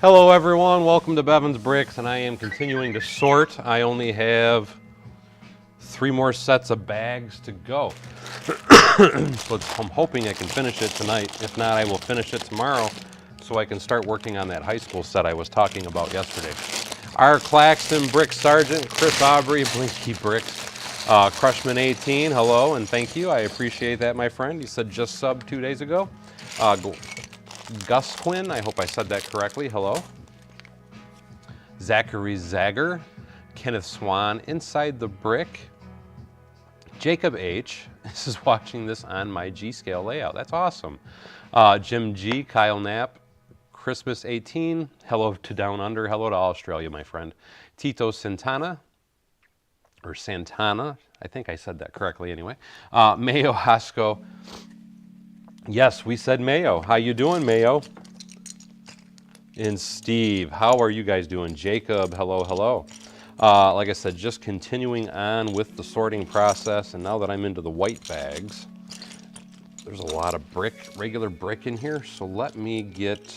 Hello everyone, welcome to Bevan's Bricks, and I am continuing to sort. I only have 3 more sets of bags to go. So I'm hoping I can finish it tonight. If not, I will finish it tomorrow so I can start working on that high school set I was talking about yesterday. R. Claxton, Brick Sergeant, Chris Aubrey, Blinky Bricks, Crushman 18, hello and thank you. I appreciate that, my friend. You said just subbed 2 days ago. Gus Quinn, I hope I said that correctly, hello. Zachary Zager, Kenneth Swan, Inside the Brick. Jacob H. is watching this on my G-scale layout. That's awesome. Jim G. Kyle Knapp. Christmas 18. Hello to Down Under. Hello to Australia, my friend. Tito Santana. Or Santana. I think I said that correctly anyway. Mayo Hasco. Yes, we said Mayo. How you doing, Mayo? And Steve. How are you guys doing? Jacob. Hello, hello. Like I said, just continuing on with the sorting process, and now that I'm into the white bags, there's a lot of brick, regular brick in here, so let me get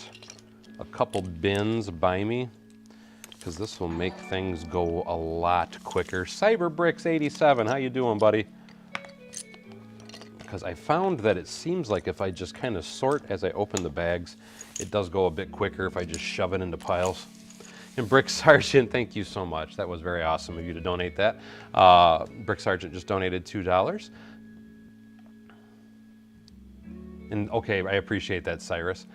a couple bins by me, because this will make things go a lot quicker. Cyberbricks 87, how you doing, buddy? Because I found that it seems like if I just kind of sort as I open the bags, it does go a bit quicker if I just shove it into piles. And Brick Sergeant, thank you so much. That was very awesome of you to donate that. Brick Sergeant just donated $2. And okay, I appreciate that, Cyrus.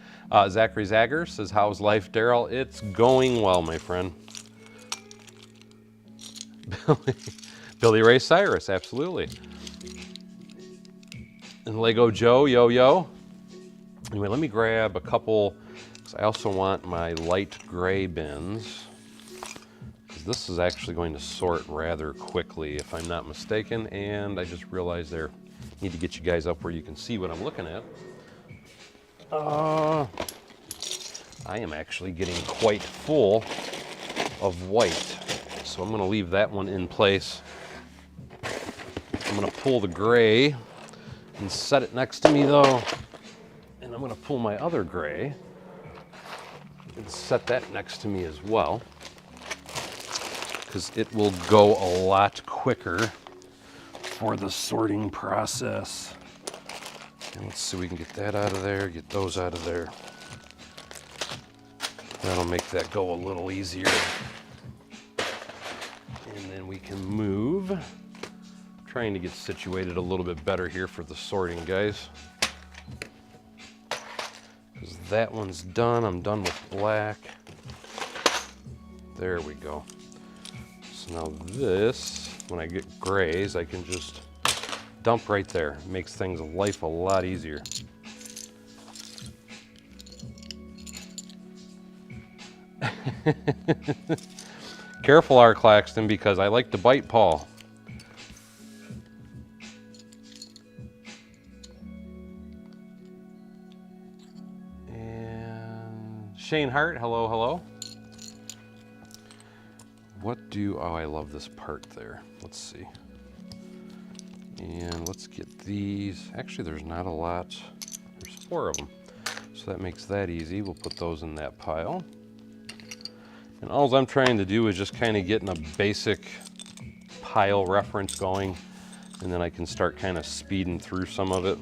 Zachary Zager says, how's life, Daryl? It's going well, my friend. Billy Ray Cyrus, absolutely. And Lego Joe, yo. Anyway, let me grab a couple. I also want my light gray bins, because this is actually going to sort rather quickly if I'm not mistaken, and I just realized there, need to get you guys up where you can see what I'm looking at. I am actually getting quite full of white, so I'm going to leave that one in place. I'm going to pull the gray and set it next to me though, and I'm going to pull my other gray and set that next to me as well, because it will go a lot quicker for the sorting process. And let's see, we can get that out of there, get those out of there. That'll make that go a little easier. And then we can move. Trying to get situated a little bit better here for the sorting, guys. That one's done. I'm done with black. There we go. So now this, when I get grays, I can just dump right there. It makes things life a lot easier. Careful, R. Claxton, because I like to bite Paul. Shane Hart, hello, hello. Oh, I love this part there. Let's see. And let's get these. Actually, there's not a lot. There's 4 of them. So that makes that easy. We'll put those in that pile. And all I'm trying to do is just kind of getting a basic pile reference going. And then I can start kind of speeding through some of it.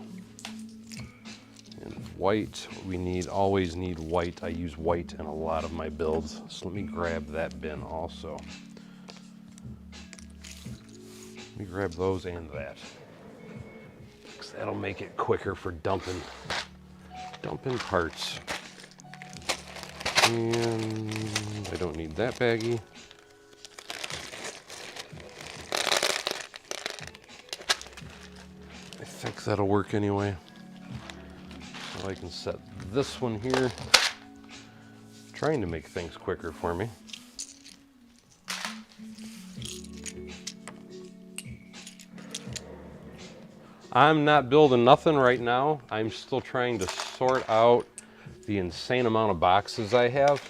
White, we always need white. I use white in a lot of my builds. So let me grab that bin also. Let me grab those and that, because that'll make it quicker for dumping parts. And I don't need that baggie. I think that'll work anyway. I can set this one here, trying to make things quicker for me. I'm not building nothing right now. I'm still trying to sort out the insane amount of boxes I have.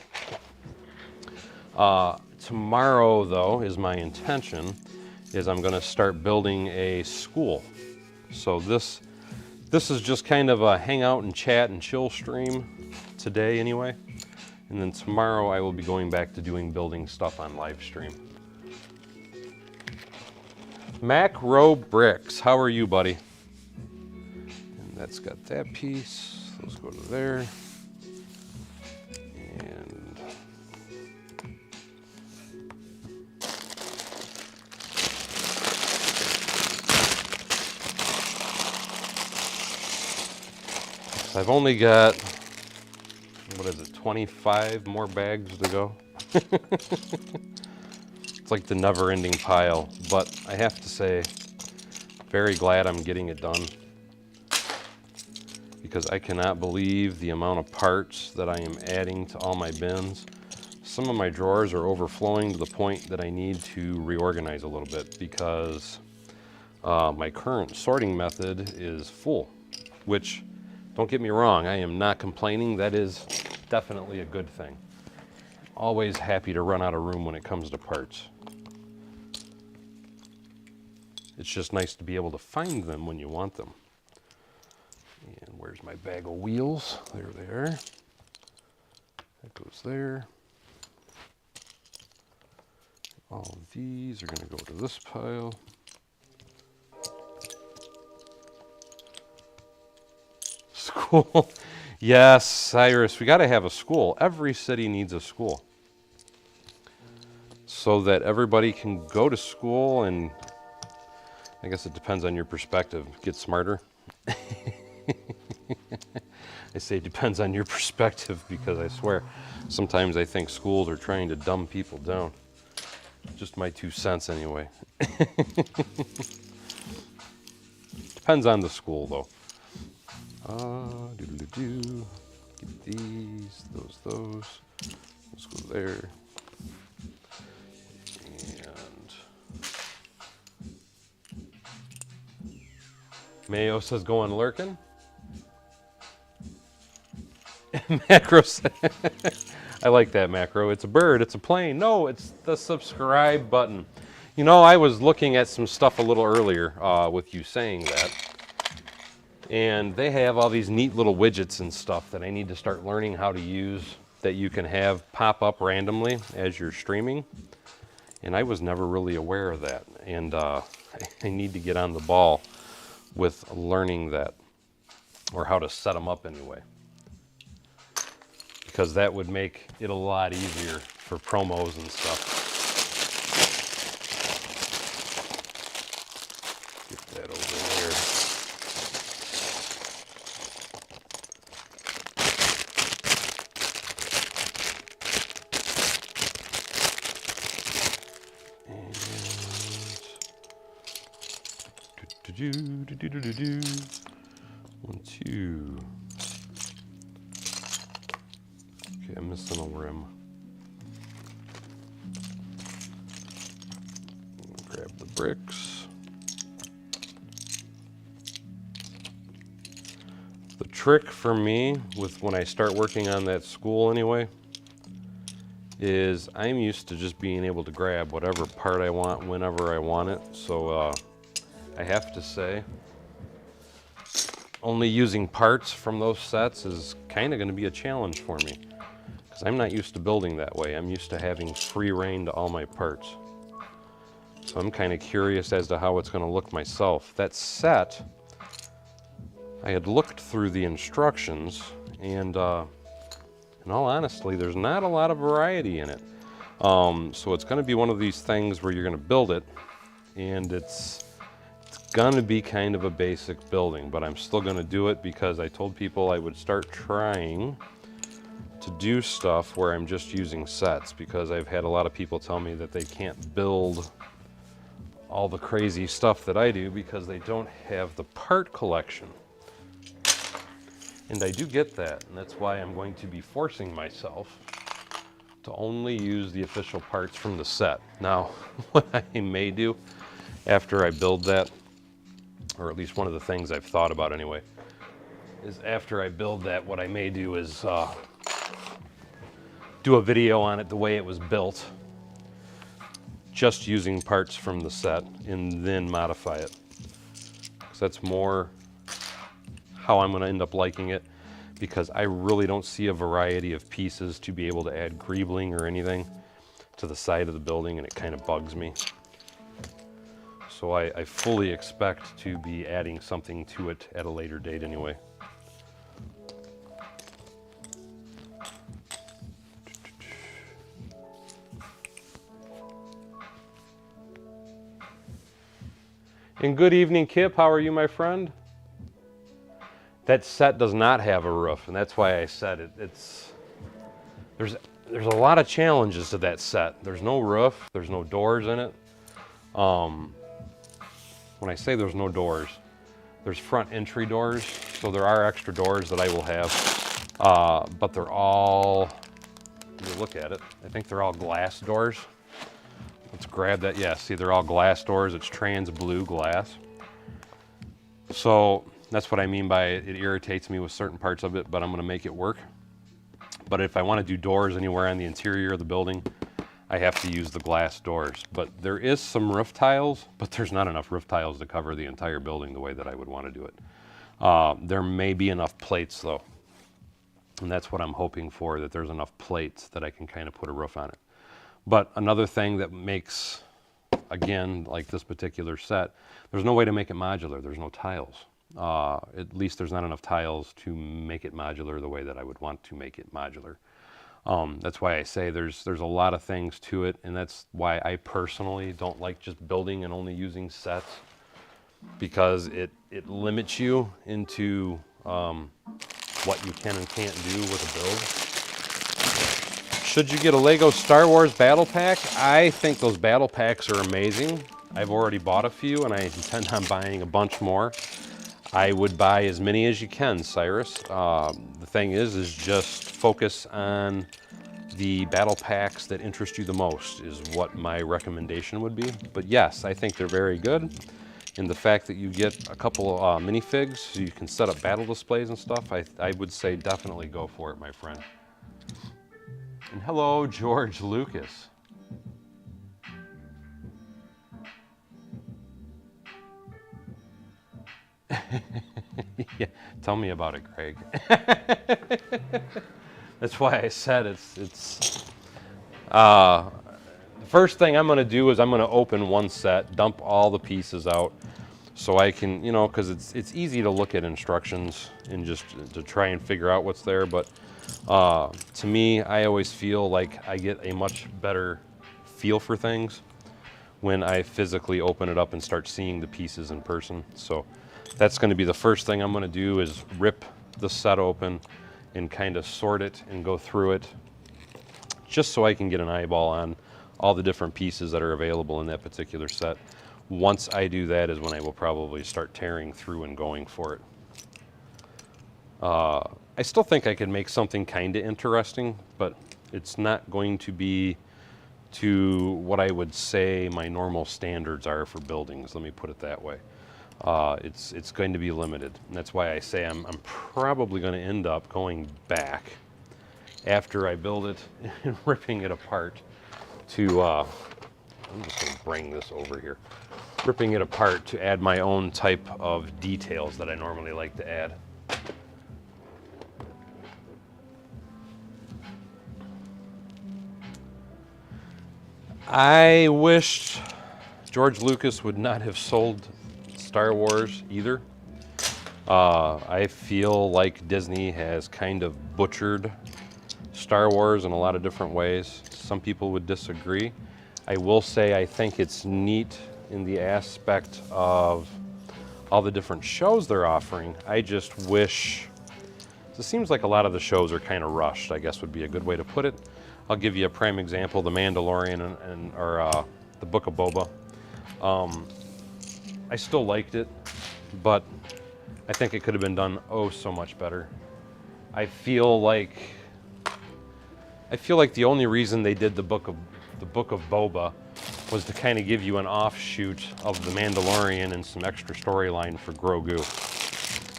Tomorrow, though, is my intention, is I'm going to start building a school. So this is just kind of a hang out and chat and chill stream today anyway. And then tomorrow I will be going back to doing building stuff on live stream. Macro Bricks, how are you, buddy? And that's got that piece. Let's go to there. And so I've only got, what is it, 25 more bags to go. It's like the never-ending pile, but I have to say, very glad I'm getting it done, because I cannot believe the amount of parts that I am adding to all my bins. Some of my drawers are overflowing to the point that I need to reorganize a little bit, because my current sorting method is full, which, don't get me wrong, I am not complaining. That is definitely a good thing. Always happy to run out of room when it comes to parts. It's just nice to be able to find them when you want them. And where's my bag of wheels? There they are. That goes there. All of these are going to go to this pile. School. Yes, Cyrus, we got to have a school. Every city needs a school, so that everybody can go to school, and I guess it depends on your perspective, get smarter. I say it depends on your perspective, because I swear sometimes I think schools are trying to dumb people down. Just my 2 cents anyway. Depends on the school though. Doodle-doo. Get these, those. Let's go there. Mayo says going lurking. Macro says, I like that, Macro. It's a bird, it's a plane. No, it's the subscribe button. You know, I was looking at some stuff a little earlier with you saying that. And they have all these neat little widgets and stuff that I need to start learning how to use, that you can have pop up randomly as you're streaming. And I was never really aware of that. And I need to get on the ball with learning that, or how to set them up anyway, because that would make it a lot easier for promos and stuff. Get that over there. 1, 2. Okay, I'm missing a rim. Grab the bricks. The trick for me with when I start working on that school anyway is I'm used to just being able to grab whatever part I want whenever I want it. So I have to say, only using parts from those sets is kind of going to be a challenge for me, because I'm not used to building that way. I'm used to having free reign to all my parts. So I'm kind of curious as to how it's going to look myself. That set, I had looked through the instructions, and in all honesty, there's not a lot of variety in it. So it's going to be one of these things where you're going to build it, and it's going to be kind of a basic building, but I'm still going to do it because I told people I would start trying to do stuff where I'm just using sets, because I've had a lot of people tell me that they can't build all the crazy stuff that I do because they don't have the part collection. And I do get that, and that's why I'm going to be forcing myself to only use the official parts from the set. Now, what I may do after I build that, or at least one of the things I've thought about anyway, is after I build that, what I may do is do a video on it the way it was built, just using parts from the set, and then modify it. Because that's more how I'm going to end up liking it. because I really don't see a variety of pieces to be able to add greebling or anything to the side of the building, and it kind of bugs me. So I fully expect to be adding something to it at a later date anyway. And good evening, Kip. How are you, my friend? That set does not have a roof, and that's why I said it. There's a lot of challenges to that set. There's no roof. There's no doors in it. When I say there's no doors, there's front entry doors, so there are extra doors that I will have, but they're all, when you look at it, I think they're all glass doors. Let's grab that. Yeah, see, they're all glass doors. It's trans blue glass. So that's what I mean by it irritates me with certain parts of it, but I'm going to make it work. But if I want to do doors anywhere on the interior of the building, I have to use the glass doors. But there is some roof tiles, but there's not enough roof tiles to cover the entire building the way that I would want to do it. There may be enough plates, though. And that's what I'm hoping for, that there's enough plates that I can kind of put a roof on it. But another thing that makes, again, like this particular set, there's no way to make it modular. There's no tiles. At least there's not enough tiles to make it modular the way that I would want to make it modular. That's why I say there's a lot of things to it, and that's why I personally don't like just building and only using sets, because it limits you into what you can and can't do with a build. Should you get a Lego Star Wars battle pack? I think those battle packs are amazing. I've already bought a few, and I intend on buying a bunch more. I would buy as many as you can, Cyrus. The thing is just focus on the battle packs that interest you the most is what my recommendation would be. But yes, I think they're very good. And the fact that you get a couple minifigs so you can set up battle displays and stuff, I would say definitely go for it, my friend. And hello, George Lucas. Yeah, tell me about it, Craig. That's why I said it's the first thing I'm going to do is I'm going to open one set, dump all the pieces out, so I can, you know, because it's easy to look at instructions and just to try and figure out what's there. But to me, I always feel like I get a much better feel for things when I physically open it up and start seeing the pieces in person. So that's going to be the first thing I'm going to do is rip the set open and kind of sort it and go through it just so I can get an eyeball on all the different pieces that are available in that particular set. Once I do that is when I will probably start tearing through and going for it. I still think I could make something kind of interesting, but it's not going to be to what I would say my normal standards are for buildings. Let me put it that way. It's going to be limited. And that's why I say I'm probably going to end up going back after I build it and ripping it apart to, I'm just going to bring this over here, ripping it apart to add my own type of details that I normally like to add. I wish George Lucas would not have sold Star Wars either. I feel like Disney has kind of butchered Star Wars in a lot of different ways. Some people would disagree. I will say I think it's neat in the aspect of all the different shows they're offering. I just wish, it seems like a lot of the shows are kind of rushed, I guess would be a good way to put it. I'll give you a prime example, The Mandalorian or The Book of Boba. I still liked it, but I think it could have been done oh so much better. I feel like the only reason they did the Book of Boba was to kind of give you an offshoot of The Mandalorian and some extra storyline for Grogu.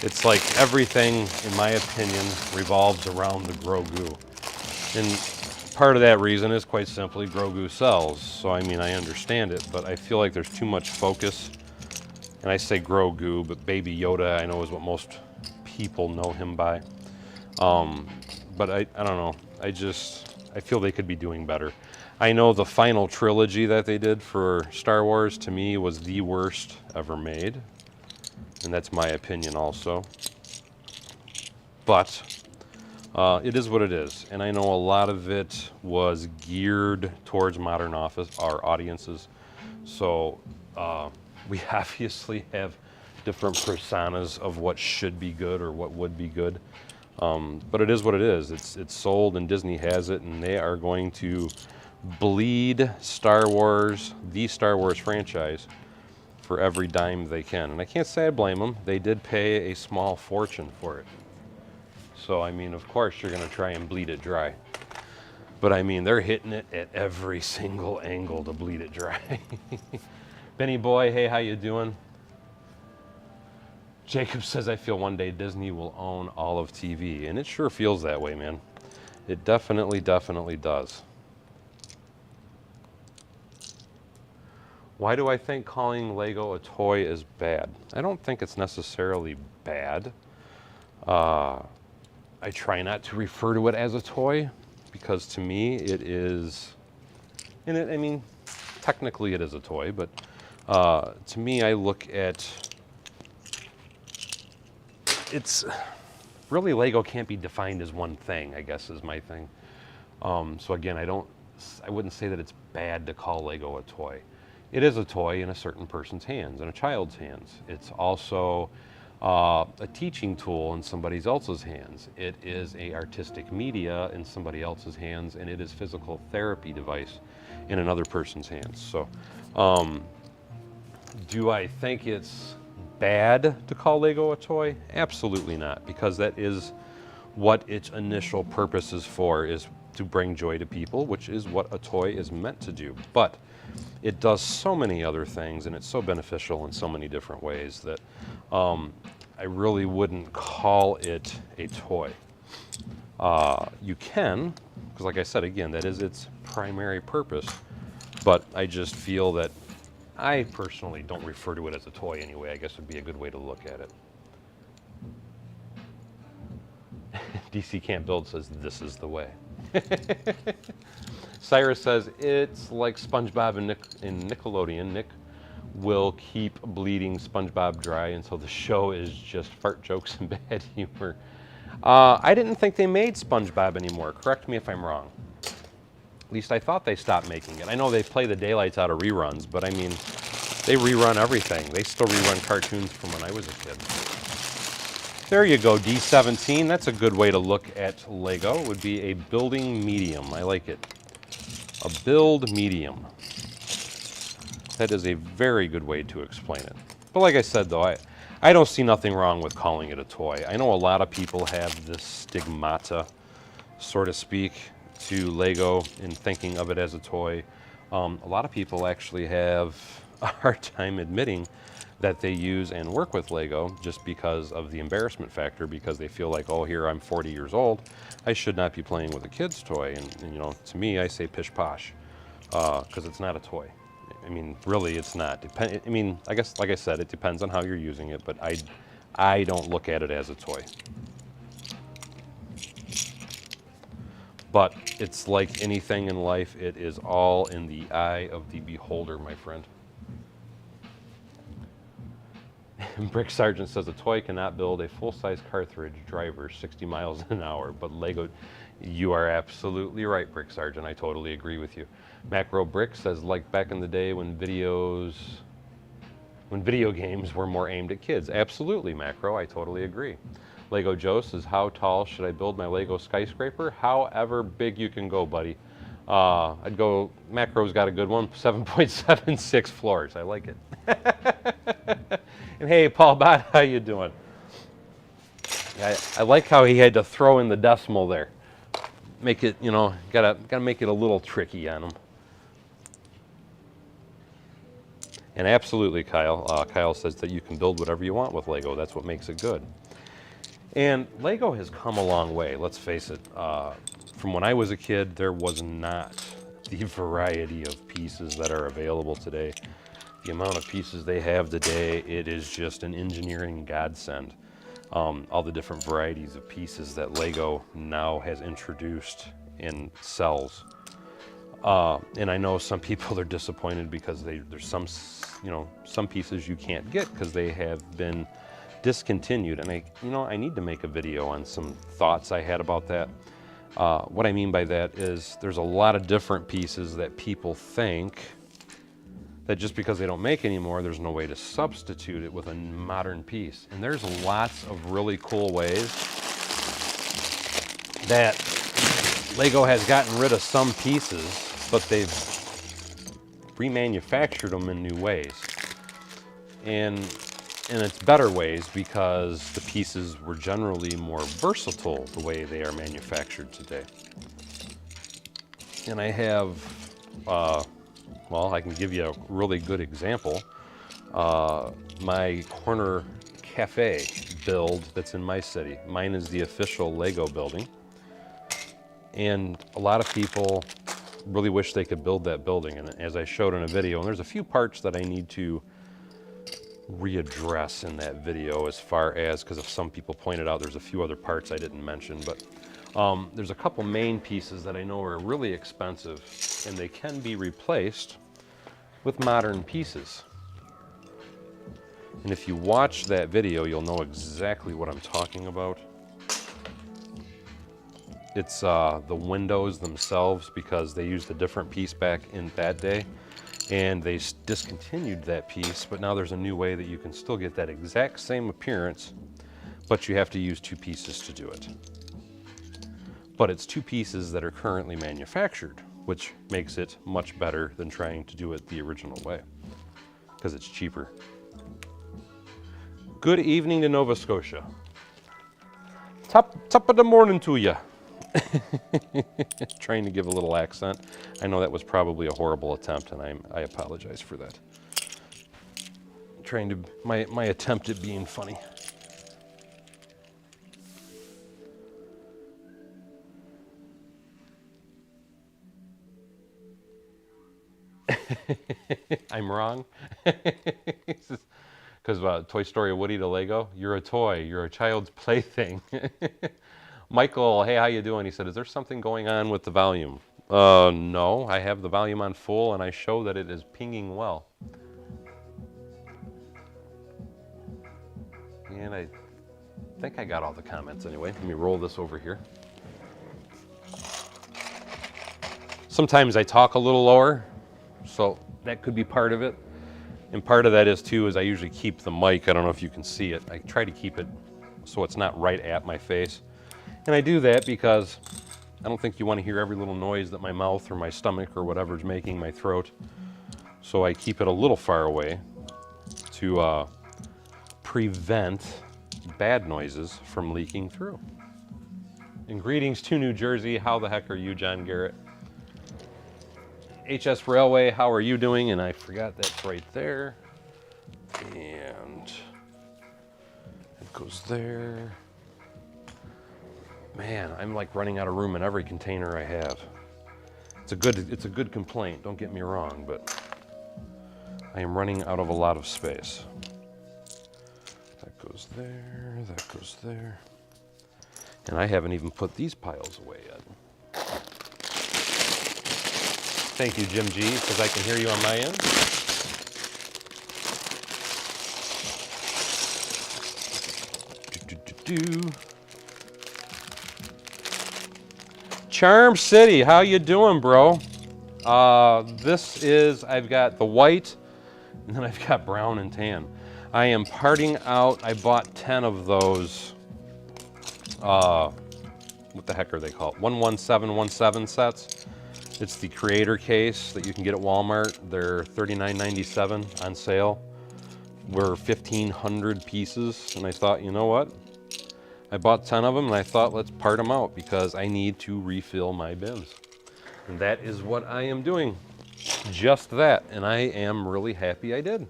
It's like everything, in my opinion, revolves around the Grogu. And part of that reason is quite simply Grogu sells. So I mean, I understand it, but I feel like there's too much focus. And I say Grogu, but Baby Yoda I know is what most people know him by. But I don't know. I feel they could be doing better. I know the final trilogy that they did for Star Wars, to me, was the worst ever made. And that's my opinion also. But it is what it is. And I know a lot of it was geared towards modern our audiences. So we obviously have different personas of what should be good or what would be good. But it is what it is. It's sold and Disney has it, and they are going to bleed Star Wars, the Star Wars franchise, for every dime they can. And I can't say I blame them. They did pay a small fortune for it. So, I mean, of course you're going to try and bleed it dry. But I mean, they're hitting it at every single angle to bleed it dry. Benny boy, hey, how you doing? Jacob says, I feel one day Disney will own all of TV. And it sure feels that way, man. It definitely, definitely does. Why do I think calling Lego a toy is bad? I don't think it's necessarily bad. I try not to refer to it as a toy because to me it is, and I mean, technically it is a toy, but to me I look at, it's really Lego can't be defined as one thing, I guess is my thing. So again, I wouldn't say that it's bad to call Lego a toy. It is a toy in a certain person's hands, in a child's hands. It's also a teaching tool in somebody else's hands. It is a artistic media in somebody else's hands, and it is physical therapy device in another person's hands. So, do I think it's bad to call Lego a toy? Absolutely not, because that is what its initial purpose is for, is to bring joy to people, which is what a toy is meant to do. But it does so many other things, and it's so beneficial in so many different ways that I really wouldn't call it a toy. You can, because like I said, again, that is its primary purpose, but I just feel that I personally don't refer to it as a toy anyway, I guess would be a good way to look at it. DC Can't Build says, this is the way. Cyrus says, it's like SpongeBob and Nickelodeon. Nick will keep bleeding SpongeBob dry until the show is just fart jokes and bad humor. I didn't think they made SpongeBob anymore. Correct me if I'm wrong. At least I thought they stopped making it. I know they play the daylights out of reruns, but I mean, they rerun everything. They still rerun cartoons from when I was a kid. There you go, D17. That's a good way to look at Lego. It would be a building medium. I like it. A build medium. That is a very good way to explain it. But like I said, though, I don't see nothing wrong with calling it a toy. I know a lot of people have this stigmata, so to speak, to Lego in thinking of it as a toy. A lot of people actually have a hard time admitting that they use and work with Lego just because of the embarrassment factor, because they feel like, oh, here I'm 40 years old, I should not be playing with a kid's toy. And you know, to me, I say pish posh, because it's not a toy. I mean, really, it's not. I mean, I guess, like I said, it depends on how you're using it, but I don't look at it as a toy. But it's like anything in life, it is all in the eye of the beholder, my friend. Brick Sergeant says a toy cannot build a full-size cartridge driver 60 miles an hour, but Lego, you are absolutely right, Brick Sergeant. I totally agree with you. Macro Brick says, like back in the day when video games were more aimed at kids. Absolutely, Macro, I totally agree. Lego Joe says, how tall should I build my Lego skyscraper? However big you can go, buddy. I'd go, Macro's got a good one, 7.76 floors. I like it. And hey, Paul Bott, how you doing? I like how he had to throw in the decimal there. Make it, you know, gotta make it a little tricky on him. And absolutely, Kyle. Kyle says that you can build whatever you want with Lego. That's what makes it good. And Lego has come a long way, let's face it. From when I was a kid, there was not the variety of pieces that are available today. The amount of pieces they have today, it is just an engineering godsend. all the different varieties of pieces that Lego now has introduced and sells. And I know some people are disappointed because there's some, some pieces you can't get because they have been discontinued. And I need to make a video on some thoughts I had about that. What I mean by that is there's a lot of different pieces that people think that just because they don't make anymore, there's no way to substitute it with a modern piece. And there's lots of really cool ways that Lego has gotten rid of some pieces, but they've remanufactured them in new ways. And it's better ways because the pieces were generally more versatile the way they are manufactured today. And I have, well, I can give you a really good example. My corner cafe build that's in my city. Mine is the official Lego building. And a lot of people really wish they could build that building. And as I showed in a video, and there's a few parts that I need to readdress in that video as far as, because if some people pointed out there's a few other parts I didn't mention, but there's a couple main pieces that I know are really expensive and they can be replaced with modern pieces. And if you watch that video, you'll know exactly what I'm talking about. It's the windows themselves, because they used a different piece back in that day and they discontinued that piece, but now there's a new way that you can still get that exact same appearance, but you have to use two pieces to do it. But it's two pieces that are currently manufactured, which makes it much better than trying to do it the original way, because it's cheaper. Good evening to Nova Scotia. Top of the morning to you. Trying to give a little accent. I know that was probably a horrible attempt, and I apologize for that. Trying to my attempt at being funny. I'm wrong. Because Toy Story Woody to Lego, you're a toy, you're a child's plaything. Michael, hey, how you doing? He said, is there something going on with the volume? No, I have the volume on full and I show that it is pinging well. And I think I got all the comments anyway. Let me roll this over here. Sometimes I talk a little lower, so that could be part of it. And part of that is too, is I usually keep the mic, I don't know if you can see it, I try to keep it so it's not right at my face. And I do that because I don't think you want to hear every little noise that my mouth or my stomach or whatever is making my throat. So I keep it a little far away to prevent bad noises from leaking through. And greetings to New Jersey. How the heck are you, John Garrett? HS Railway, how are you doing? And I forgot that's right there. And it goes there. Man, I'm like running out of room in every container I have. It's a good complaint, don't get me wrong, but I am running out of a lot of space. That goes there, that goes there. And I haven't even put these piles away yet. Thank you, Jim G, because I can hear you on my end. Charm City, how you doing, bro? I've got the white, and then I've got brown and tan. I am parting out, I bought 10 of those, what the heck are they called? 11717 sets. It's the creator case that you can get at Walmart. They're $39.97 on sale. We're 1,500 pieces, and I thought, you know what? I bought 10 of them, and I thought, let's part them out because I need to refill my bins. And that is what I am doing. Just that, and I am really happy I did.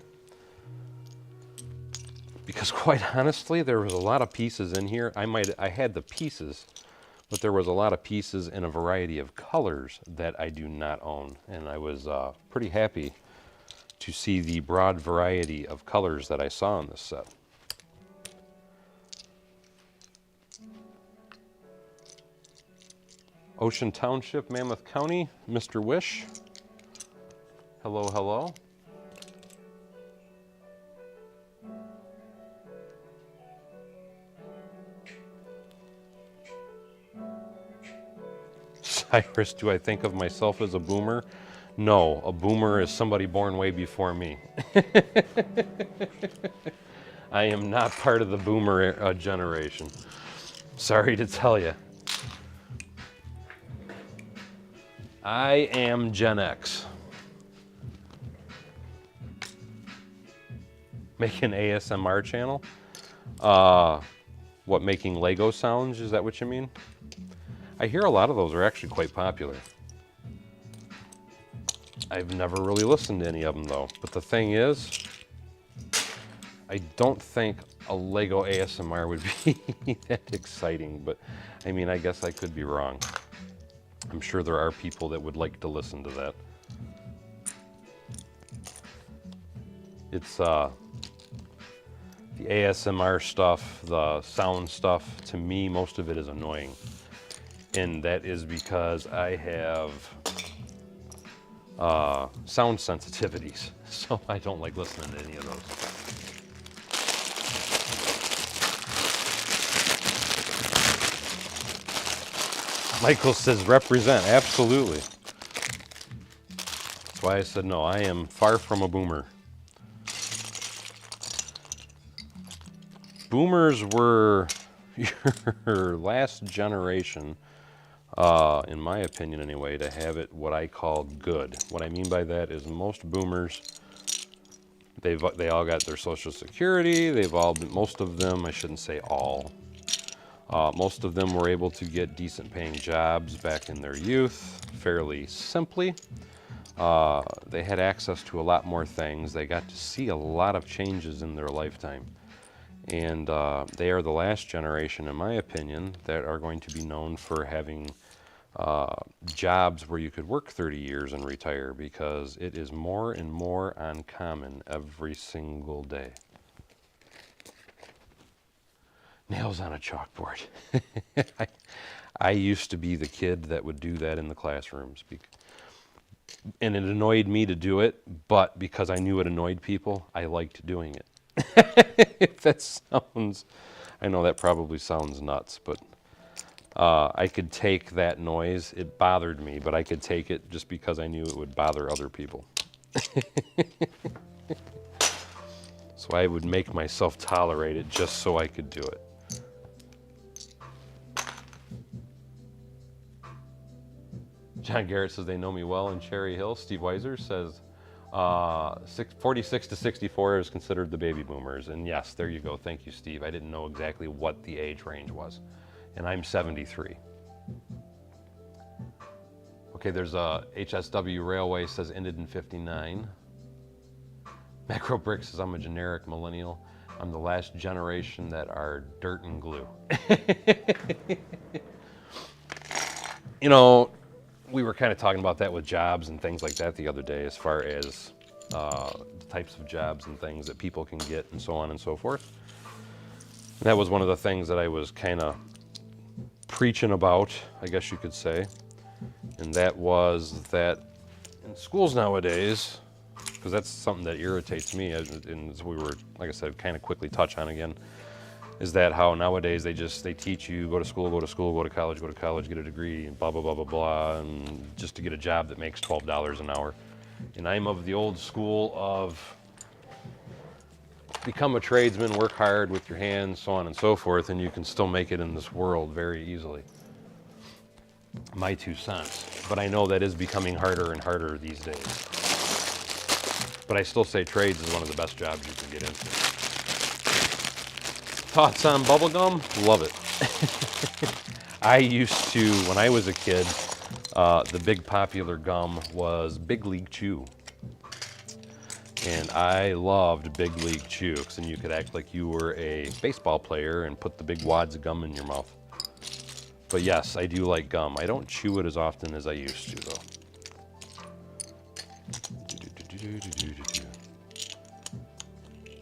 Because quite honestly, there was a lot of pieces in here. I had the pieces, but there was a lot of pieces in a variety of colors that I do not own. And I was pretty happy to see the broad variety of colors that I saw in this set. Ocean Township, Mammoth County, Mr. Wish. Hello, hello. Cyrus, do I think of myself as a boomer? No, a boomer is somebody born way before me. I am not part of the boomer generation. Sorry to tell you. I am Gen X. Make an ASMR channel? What, making Lego sounds? Is that what you mean? I hear a lot of those are actually quite popular. I've never really listened to any of them though. But the thing is, I don't think a Lego ASMR would be that exciting, but I mean, I guess I could be wrong. I'm sure there are people that would like to listen to that. It's the ASMR stuff, the sound stuff, to me, most of it is annoying. And that is because I have sound sensitivities, so I don't like listening to any of those. Michael says represent, absolutely. That's why I said no, I am far from a boomer. Boomers were your last generation, in my opinion anyway, to have it what I call good. What I mean by that is most boomers, they all got their Social Security, most of them, I shouldn't say all, most of them were able to get decent paying jobs back in their youth, fairly simply. They had access to a lot more things. They got to see a lot of changes in their lifetime. And they are the last generation, in my opinion, that are going to be known for having jobs where you could work 30 years and retire, because it is more and more uncommon every single day. Nails on a chalkboard. I used to be the kid that would do that in the classrooms. And it annoyed me to do it, but because I knew it annoyed people, I liked doing it. If that sounds, I know that probably sounds nuts, but I could take that noise. It bothered me, but I could take it just because I knew it would bother other people. So I would make myself tolerate it just so I could do it. John Garrett says they know me well in Cherry Hill. Steve Weiser says 46 to 64 is considered the baby boomers. And yes, there you go. Thank you, Steve. I didn't know exactly what the age range was. And I'm 73. Okay, there's a HSW Railway says ended in 59. Macro Brick says I'm a generic millennial. I'm the last generation that are dirt and glue. You know, we were kind of talking about that with jobs and things like that the other day, as far as the types of jobs and things that people can get and so on and so forth. And that was one of the things that I was kind of preaching about, I guess you could say. And that was that in schools nowadays, because that's something that irritates me, and as we were, like I said, kind of quickly touch on again, is that how nowadays they teach you go to school, go to college, get a degree, and blah, blah, blah, blah, blah, and just to get a job that makes $12 an hour. And I'm of the old school of become a tradesman, work hard with your hands, so on and so forth, and you can still make it in this world very easily. My 2 cents. But I know that is becoming harder and harder these days. But I still say trades is one of the best jobs you can get into. Thoughts on bubblegum? Love it. I used to, when I was a kid, the big popular gum was Big League Chew. And I loved Big League Chew, because then you could act like you were a baseball player and put the big wads of gum in your mouth. But yes, I do like gum. I don't chew it as often as I used to, though.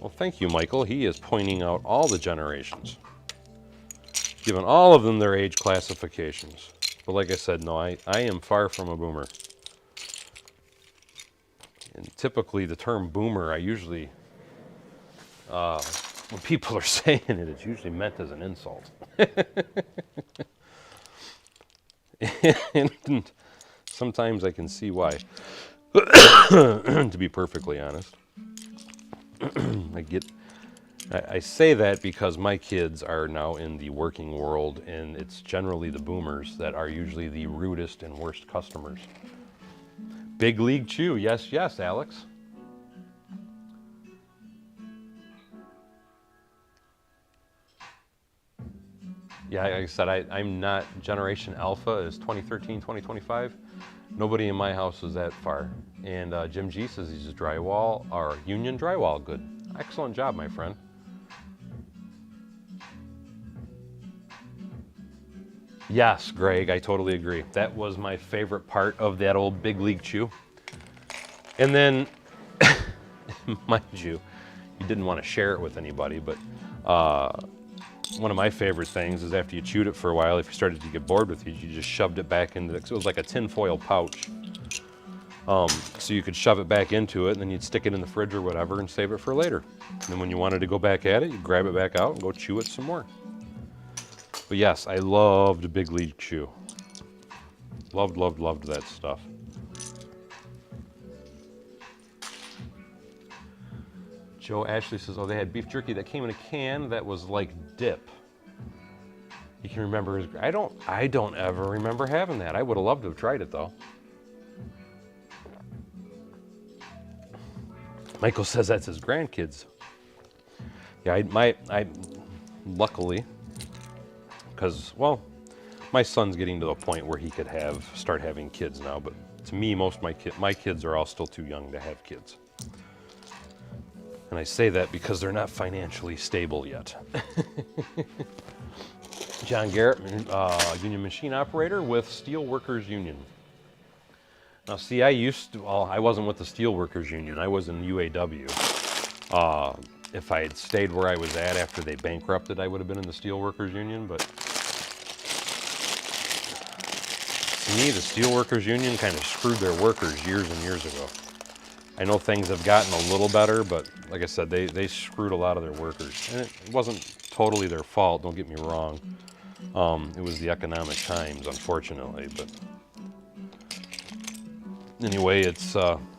Well, thank you, Michael. He is pointing out all the generations, giving all of them their age classifications. But like I said, no, I am far from a boomer. And typically the term boomer, I usually, when people are saying it, it's usually meant as an insult. And sometimes I can see why, to be perfectly honest. I say that because my kids are now in the working world, and it's generally the boomers that are usually the rudest and worst customers. Big League Chew, yes, yes, Alex. Yeah, like I said, I'm not Generation Alpha, is 2013, 2025. Nobody in my house is that far. And Jim G says he's a drywall, or union drywall, good. Excellent job, my friend. Yes, Greg, I totally agree. That was my favorite part of that old Big League Chew. And then, mind you, you didn't want to share it with anybody, but one of my favorite things is after you chewed it for a while, if you started to get bored with it, you just shoved it back into it. It was like a tinfoil pouch. So you could shove it back into it, and then you'd stick it in the fridge or whatever and save it for later. And then when you wanted to go back at it, you'd grab it back out and go chew it some more. But yes, I loved Big League Chew. Loved, loved, loved that stuff. Joe Ashley says, oh, they had beef jerky that came in a can that was like dip. You can remember, I don't ever remember having that. I would have loved to have tried it though. Michael says that's his grandkids. Yeah, I luckily, because, well, my son's getting to the point where he could start having kids now, but to me, most of my kids are all still too young to have kids. And I say that because they're not financially stable yet. John Garrett, union machine operator with Steelworkers Union. Now, see, I wasn't with the Steelworkers Union. I was in UAW. If I had stayed where I was at after they bankrupted, I would have been in the Steelworkers Union, but to me, the Steelworkers Union kind of screwed their workers years and years ago. I know things have gotten a little better, but like I said, they screwed a lot of their workers. And it wasn't totally their fault, don't get me wrong. It was the economic times, unfortunately, but anyway, it's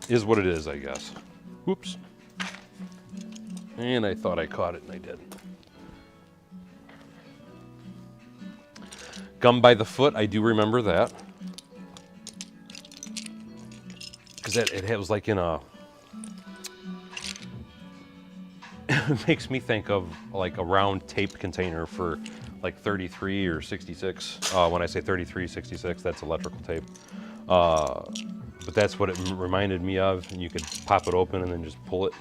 is what it is, I guess. Whoops. And I thought I caught it, and I didn't. Gum by the foot, I do remember that. Because it was like in a... It makes me think of like a round tape container for like 33 or 66. When I say 33, 66, that's electrical tape. But that's what it reminded me of. And you could pop it open and then just pull it.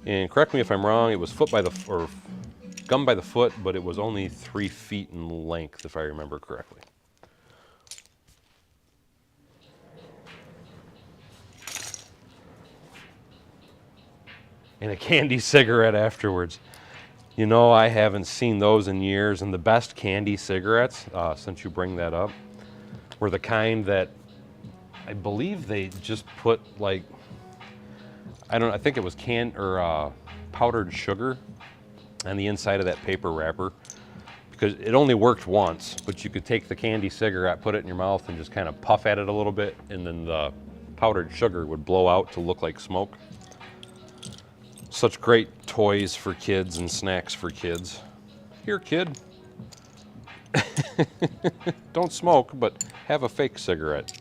And correct me if I'm wrong, it was gum by the foot, but it was only 3 feet in length, if I remember correctly. And a candy cigarette afterwards. You know, I haven't seen those in years, and the best candy cigarettes, since you bring that up, were the kind that I believe they just put like, I think it was powdered sugar on the inside of that paper wrapper, because it only worked once, but you could take the candy cigarette, put it in your mouth, and just kind of puff at it a little bit, and then the powdered sugar would blow out to look like smoke. Such great toys for kids and snacks for kids. Here, kid. Don't smoke, but have a fake cigarette.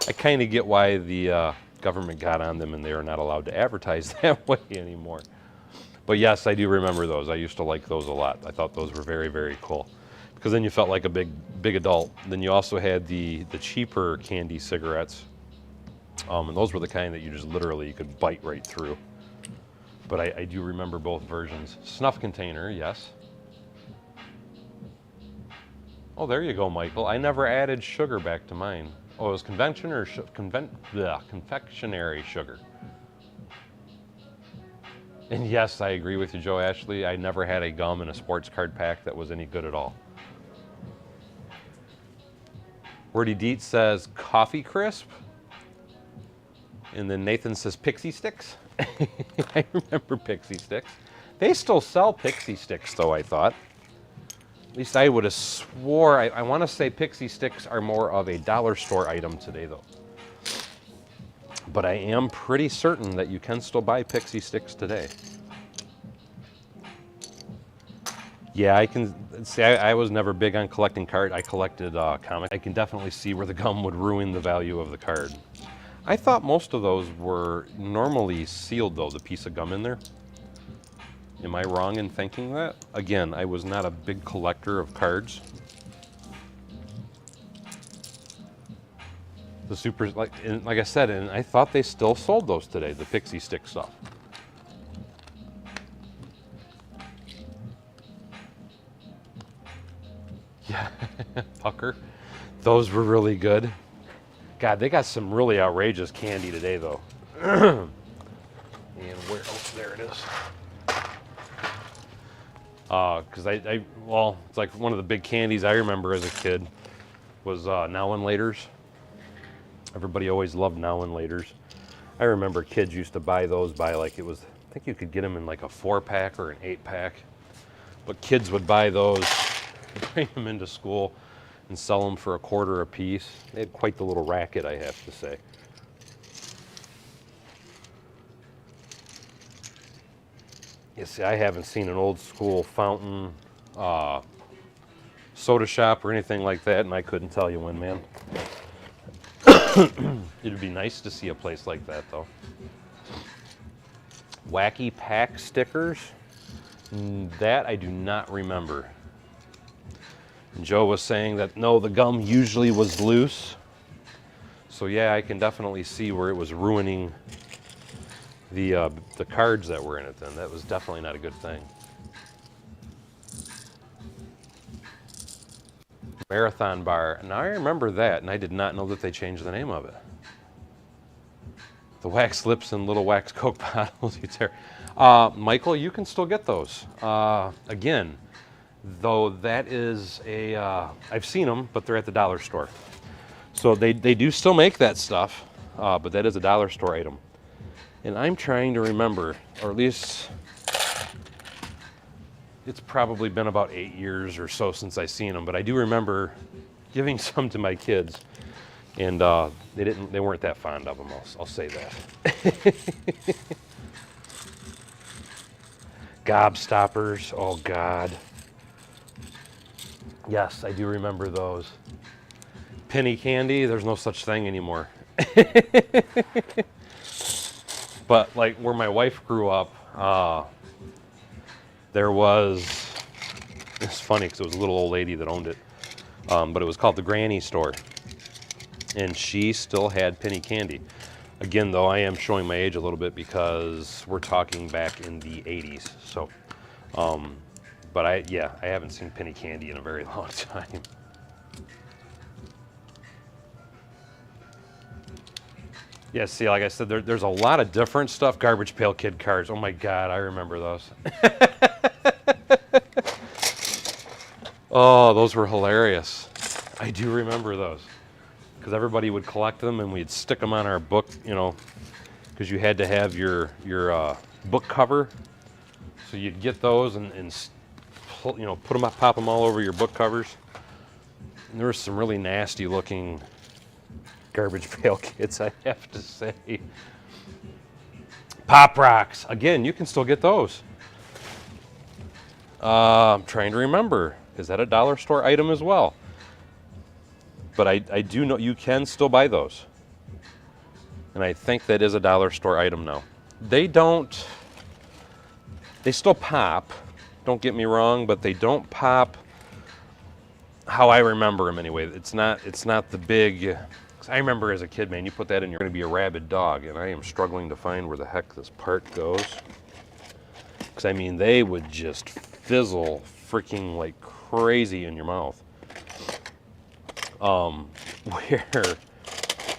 I kind of get why the government got on them and they are not allowed to advertise that way anymore. But yes, I do remember those. I used to like those a lot. I thought those were very, very cool. Because then you felt like a big adult. Then you also had the cheaper candy cigarettes. And those were the kind that you just literally, you could bite right through. But I do remember both versions. Snuff container, yes. Oh, there you go, Michael. I never added sugar back to mine. Oh, it was confectionery sugar. And yes, I agree with you, Joe Ashley. I never had a gum in a sports card pack that was any good at all. Wordy Deet says coffee crisp. And then Nathan says pixie sticks. I remember pixie sticks. They still sell pixie sticks though, I thought. At least I would have swore, I want to say pixie sticks are more of a dollar store item today though. But I am pretty certain that you can still buy pixie sticks today. Yeah, I can see, I was never big on collecting cards. I collected comics. I can definitely see where the gum would ruin the value of the card. I thought most of those were normally sealed though, the piece of gum in there. Am I wrong in thinking that? Again, I was not a big collector of cards. The super, like I said, and I thought they still sold those today, the pixie stick stuff. Yeah, Pucker. Those were really good. God, they got some really outrageous candy today, though. And where else? There it is. Because well, it's like one of the big candies I remember as a kid was Now and Laters. Everybody always loved Now and Laters. I remember kids used to buy those by like, it was, I think you could get them in like a 4-pack or an 8-pack. But kids would buy those, bring them into school, and sell them for $0.25 a piece. They had quite the little racket, I have to say. You see, I haven't seen an old school fountain soda shop or anything like that, and I couldn't tell you when, man. It'd be nice to see a place like that, though. Wacky Pack stickers? That I do not remember. And Joe was saying that, no, the gum usually was loose. So yeah, I can definitely see where it was ruining the cards that were in it then. That was definitely not a good thing. Marathon Bar. Now I remember that, and I did not know that they changed the name of it. The wax lips and little wax Coke bottles you tear. Michael, you can still get those. Again, though that is a, I've seen them, but they're at the dollar store. So they do still make that stuff, but that is a dollar store item. And I'm trying to remember, or at least it's probably been about 8 years or so since I've seen them, but I do remember giving some to my kids, and they weren't that fond of them, I'll say that. Gobstoppers, oh God. Yes, I do remember those. Penny candy, there's no such thing anymore. But like where my wife grew up, there was, it's funny because it was a little old lady that owned it, but it was called the Granny Store. And she still had penny candy. Again, though, I am showing my age a little bit because we're talking back in the 80s. So, but I haven't seen penny candy in a very long time. Yeah, see, like I said, there's a lot of different stuff. Garbage Pail Kid cards. Oh my God, I remember those. Oh, those were hilarious. I do remember those. Because everybody would collect them and we'd stick them on our book, you know, because you had to have your book cover. So you'd get those and you know, put them up, pop them all over your book covers. And there were some really nasty looking Garbage Pail Kids, I have to say. Pop Rocks. Again, you can still get those. I'm trying to remember. Is that a dollar store item as well? But I do know you can still buy those. And I think that is a dollar store item now. They still pop, don't get me wrong, but they don't pop how I remember them anyway. It's not the big, 'cause I remember as a kid, man, you put that in, you're gonna be a rabid dog, and I am struggling to find where the heck this part goes. 'Cause I mean, they would just fizzle freaking like crazy in your mouth. Where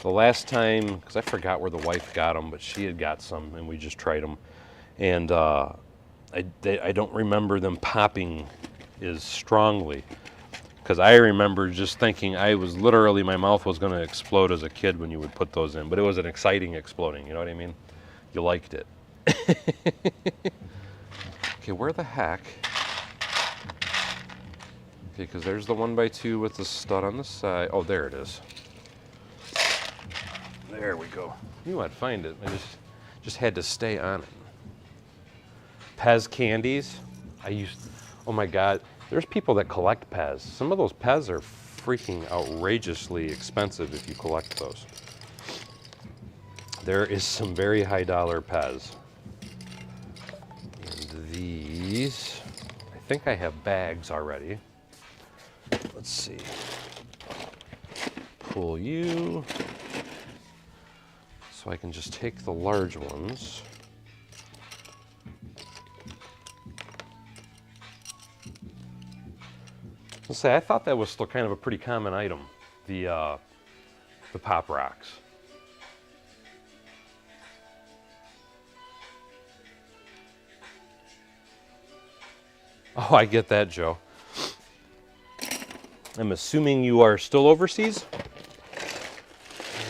the last time, because I forgot where the wife got them, but she had got some and we just tried them. And I don't remember them popping as strongly. Because I remember just thinking my mouth was going to explode as a kid when you would put those in. But it was an exciting exploding, you know what I mean? You liked it. Okay, where the heck? Okay, because there's the 1x2 with the stud on the side. Oh, there it is. There we go. Knew I'd find it. I just had to stay on it. Pez candies. Oh my God. There's people that collect Pez. Some of those Pez are freaking outrageously expensive if you collect those. There is some very high dollar Pez. And these, I think I have bags already. Let's see. Pull you. So I can just take the large ones. I'll say, I thought that was still kind of a pretty common item, the Pop Rocks. Oh, I get that, Joe. I'm assuming you are still overseas?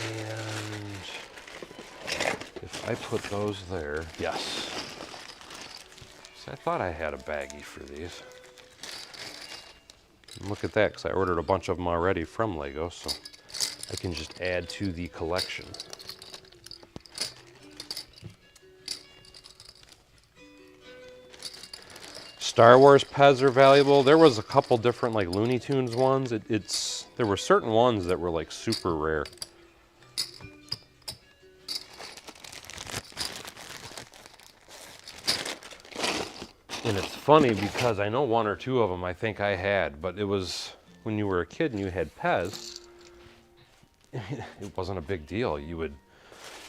And if I put those there, yes. So I thought I had a baggie for these. And look at that, because I ordered a bunch of them already from Lego, so I can just add to the collection. Star Wars Pez are valuable. There was a couple different like Looney Tunes ones. There were certain ones that were like super rare. And it's funny because I know one or two of them I think I had, but it was when you were a kid and you had Pez, it wasn't a big deal. You would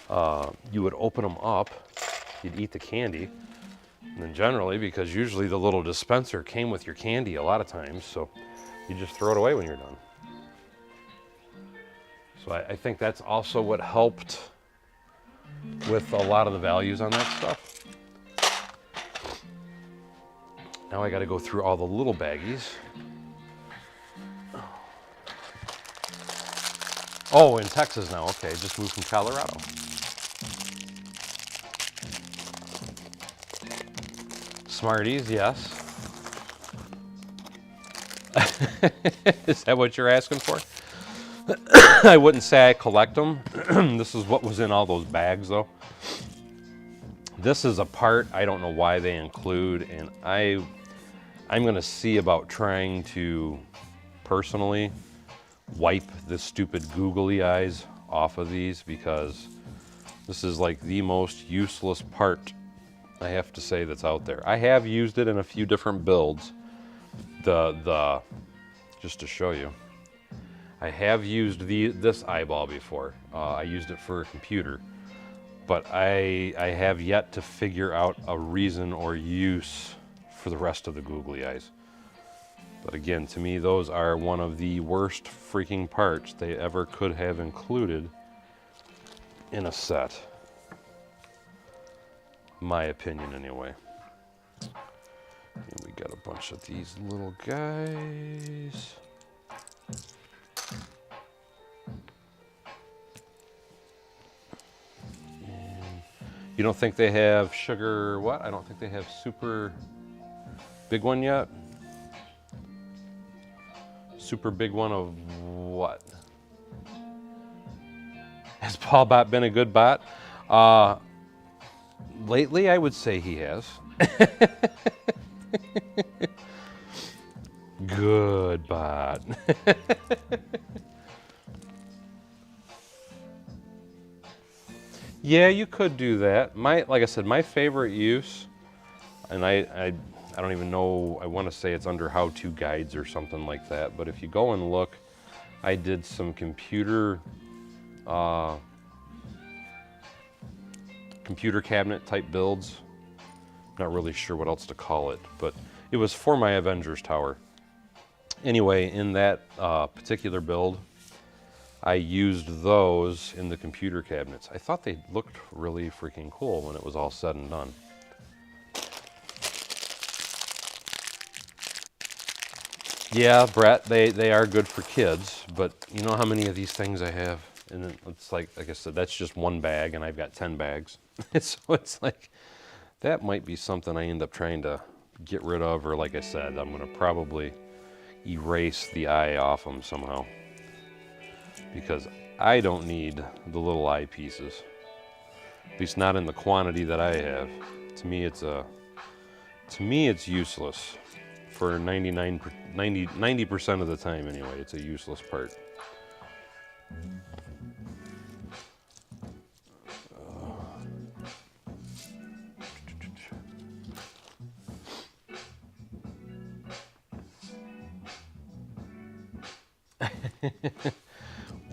open them up, you'd eat the candy, and then generally, because usually the little dispenser came with your candy a lot of times, so you just throw it away when you're done. So I think that's also what helped with a lot of the values on that stuff. Now I got to go through all the little baggies. Oh, in Texas now. Okay, just moved from Colorado. Smarties, yes. Is that what you're asking for? I wouldn't say I collect them. This is what was in all those bags, though. This is a part I don't know why they include, and I'm going to see about trying to personally wipe the stupid googly eyes off of these, because this is like the most useless part, I have to say, that's out there. I have used it in a few different builds. Just to show you, I have used this eyeball before. I used it for a computer, but I have yet to figure out a reason or use for the rest of the googly eyes. But again, to me, those are one of the worst freaking parts they ever could have included in a set. My opinion, anyway. And we got a bunch of these little guys. And you don't think they have sugar what? I don't think they have super big one yet. Super big one of what? Has Paul Bot been a good bot? Lately, I would say he has. Good bot. Yeah, you could do that. Like I said, my favorite use, and I don't even know, I want to say it's under how-to guides or something like that, but if you go and look, I did some computer cabinet type builds. Not really sure what else to call it, but it was for my Avengers Tower. Anyway, in that particular build, I used those in the computer cabinets. I thought they looked really freaking cool when it was all said and done. Yeah, Brett, they are good for kids, but you know how many of these things I have? And it's like I said, that's just one bag, and I've got 10 bags. So it's like, that might be something I end up trying to get rid of, or like I said, I'm gonna probably erase the eye off them somehow, because I don't need the little eye pieces, at least not in the quantity that I have. To me, it's useless. For 90% of the time anyway, it's a useless part.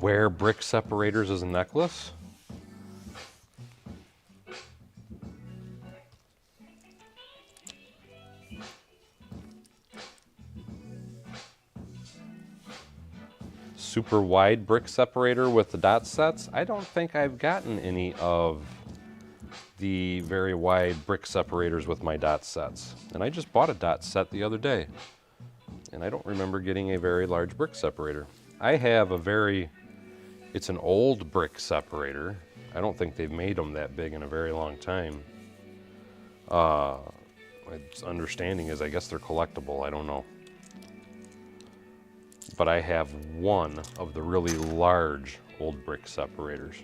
Wear brick separators as a necklace? Super wide brick separator with the dot sets? I don't think I've gotten any of the very wide brick separators with my dot sets. And I just bought a dot set the other day, and I don't remember getting a very large brick separator. I have it's an old brick separator. I don't think they've made them that big in a very long time. My understanding is I guess they're collectible, I don't know. But I have one of the really large old brick separators.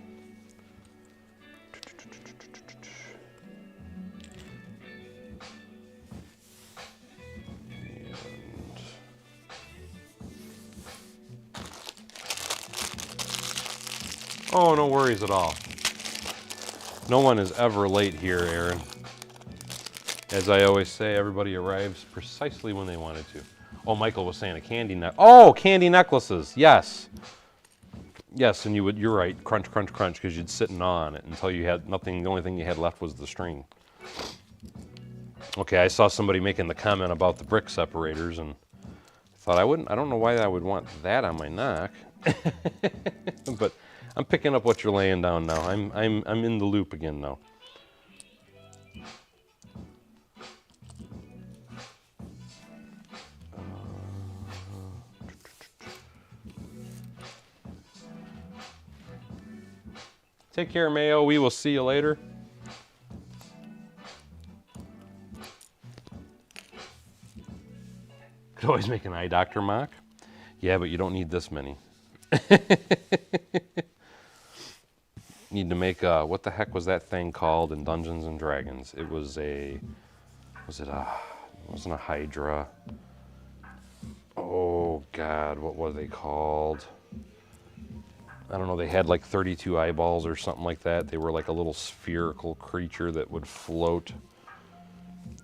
Oh, no worries at all. No one is ever late here, Aaron. As I always say, everybody arrives precisely when they wanted to. Oh, Michael was saying a candy necklace. Oh, candy necklaces, yes. Yes, and you're right, crunch, crunch, crunch, because you'd sit and gnaw on it until you had nothing, the only thing you had left was the string. Okay, I saw somebody making the comment about the brick separators, and thought I don't know why I would want that on my knock. But I'm picking up what you're laying down now. I'm in the loop again now. Take care, Mayo. We will see you later. Could always make an eye doctor mock. Yeah, but you don't need this many. Need to make a, what the heck was that thing called in Dungeons and Dragons? It was it wasn't a Hydra. Oh God, what were they called? I don't know, they had like 32 eyeballs or something like that. They were like a little spherical creature that would float.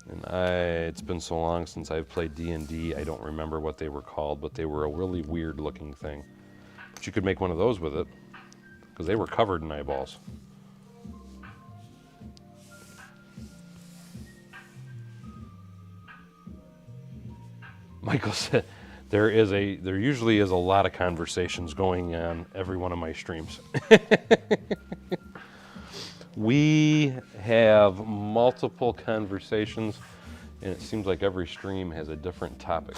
And it's been so long since I've played D&D, I don't remember what they were called, but they were a really weird looking thing. But you could make one of those with it, because they were covered in eyeballs. Michael said, there usually is a lot of conversations going on every one of my streams. We have multiple conversations, and it seems like every stream has a different topic.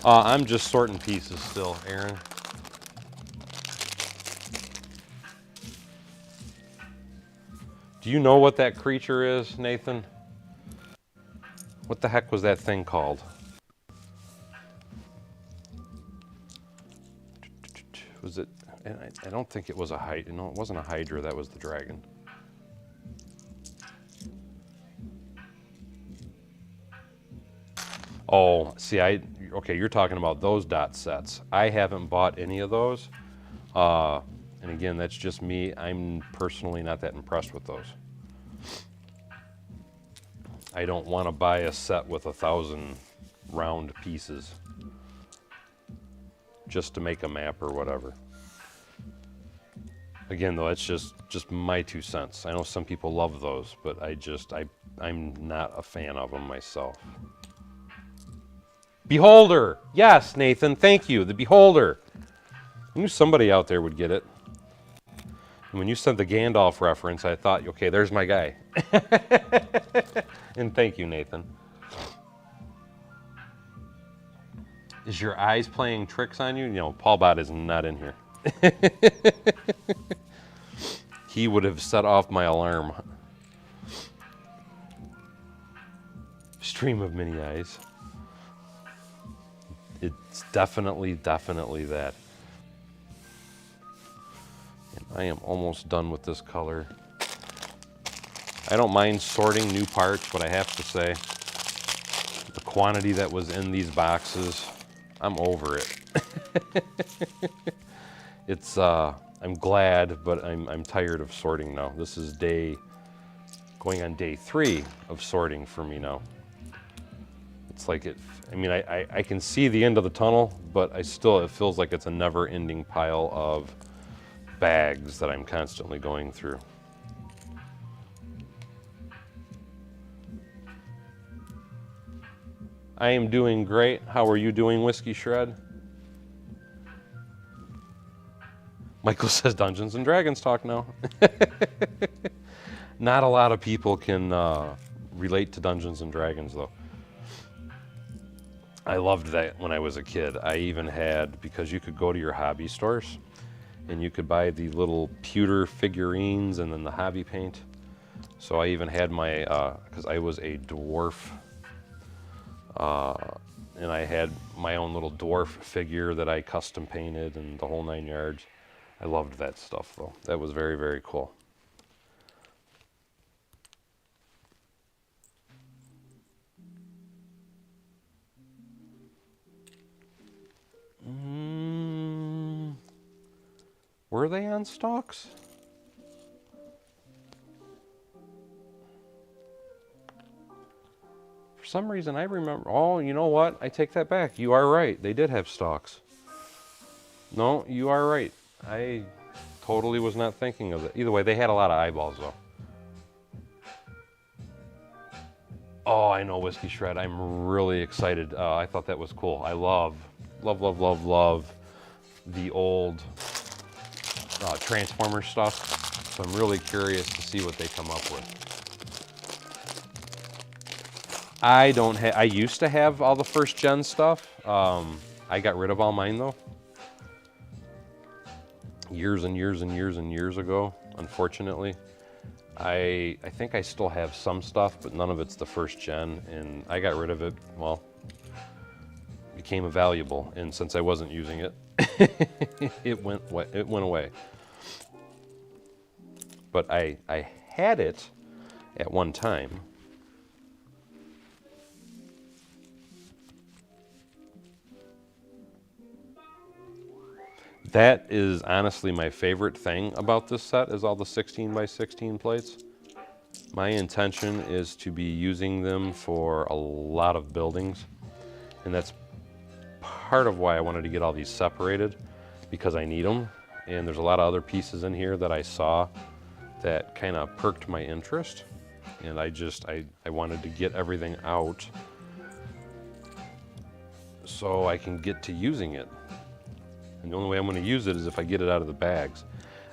I'm just sorting pieces still, Aaron. Do you know what that creature is, Nathan? What the heck was that thing called? Was it? I don't think it was a Hydra. No, it wasn't a Hydra. That was the dragon. Oh, see, okay, you're talking about those dot sets. I haven't bought any of those. And again, that's just me. I'm personally not that impressed with those. I don't want to buy a set with 1,000 round pieces just to make a map or whatever. Again, though, it's just my 2 cents. I know some people love those, but I'm not a fan of them myself. Beholder! Yes, Nathan, thank you. The Beholder. I knew somebody out there would get it. And when you sent the Gandalf reference, I thought, okay, there's my guy. And thank you, Nathan. Is your eyes playing tricks on you? You know, Paul Bot is not in here. He would have set off my alarm. Stream of mini eyes. It's definitely that. And I am almost done with this color. I don't mind sorting new parts, but I have to say, the quantity that was in these boxes, I'm over it. It's, I'm glad, but I'm tired of sorting now. This is going on day 3 of sorting for me now. It's like I mean, I can see the end of the tunnel, but it feels like it's a never-ending pile of bags that I'm constantly going through. I am doing great. How are you doing, Whiskey Shred? Michael says Dungeons and Dragons talk now. Not a lot of people can relate to Dungeons and Dragons, though. I loved that when I was a kid. I even had, because you could go to your hobby stores and you could buy the little pewter figurines and then the hobby paint. So I even had my, because I was a dwarf, and I had my own little dwarf figure that I custom painted and the whole 9 yards. I loved that stuff, though. That was very, very cool. Were they on stalks? For some reason, I remember. Oh, you know what? I take that back. You are right. They did have stalks. No, you are right. I totally was not thinking of it. Either way, they had a lot of eyeballs, though. Oh, I know, Whiskey Shred. I'm really excited. I thought that was cool. I love the old Transformer stuff. So I'm really curious to see what they come up with. I used to have all the first gen stuff. I got rid of all mine, though. Years and years and years and years ago, unfortunately. I think I still have some stuff, but none of it's the first gen, and I got rid of it. Well, it became valuable, and since I wasn't using it, it went away. But I had it at one time. That is honestly my favorite thing about this set, is all the 16 by 16 plates. My intention is to be using them for a lot of buildings, and that's part of why I wanted to get all these separated, because I need them. And there's a lot of other pieces in here that I saw that kind of perked my interest, and I wanted to get everything out so I can get to using it. And the only way I'm going to use it is if I get it out of the bags.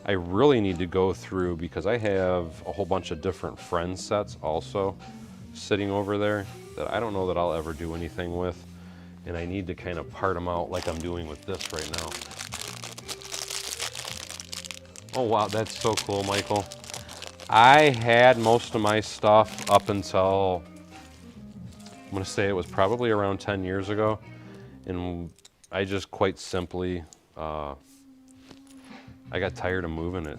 I really need to go through, because I have a whole bunch of different Friends sets also sitting over there that I don't know that I'll ever do anything with. And I need to kind of part them out like I'm doing with this right now. Oh wow, that's so cool, Michael. I had most of my stuff up until, I'm going to say it was probably around 10 years ago. And I just quite simply, I got tired of moving it.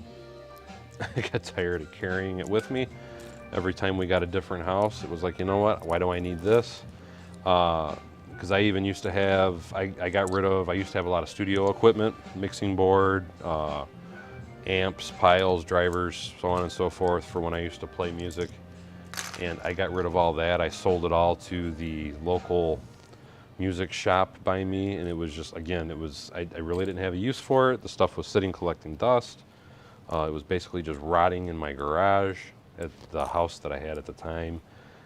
I got tired of carrying it with me. Every time we got a different house, it was like, you know what, why do I need this? Because I even used to have, I used to have a lot of studio equipment, mixing board, amps, piles, drivers, so on and so forth for when I used to play music. And I got rid of all that. I sold it all to the local music shop by me, and it was just, again, I really didn't have a use for it. The stuff was sitting collecting dust. It was basically just rotting in my garage at the house that I had at the time.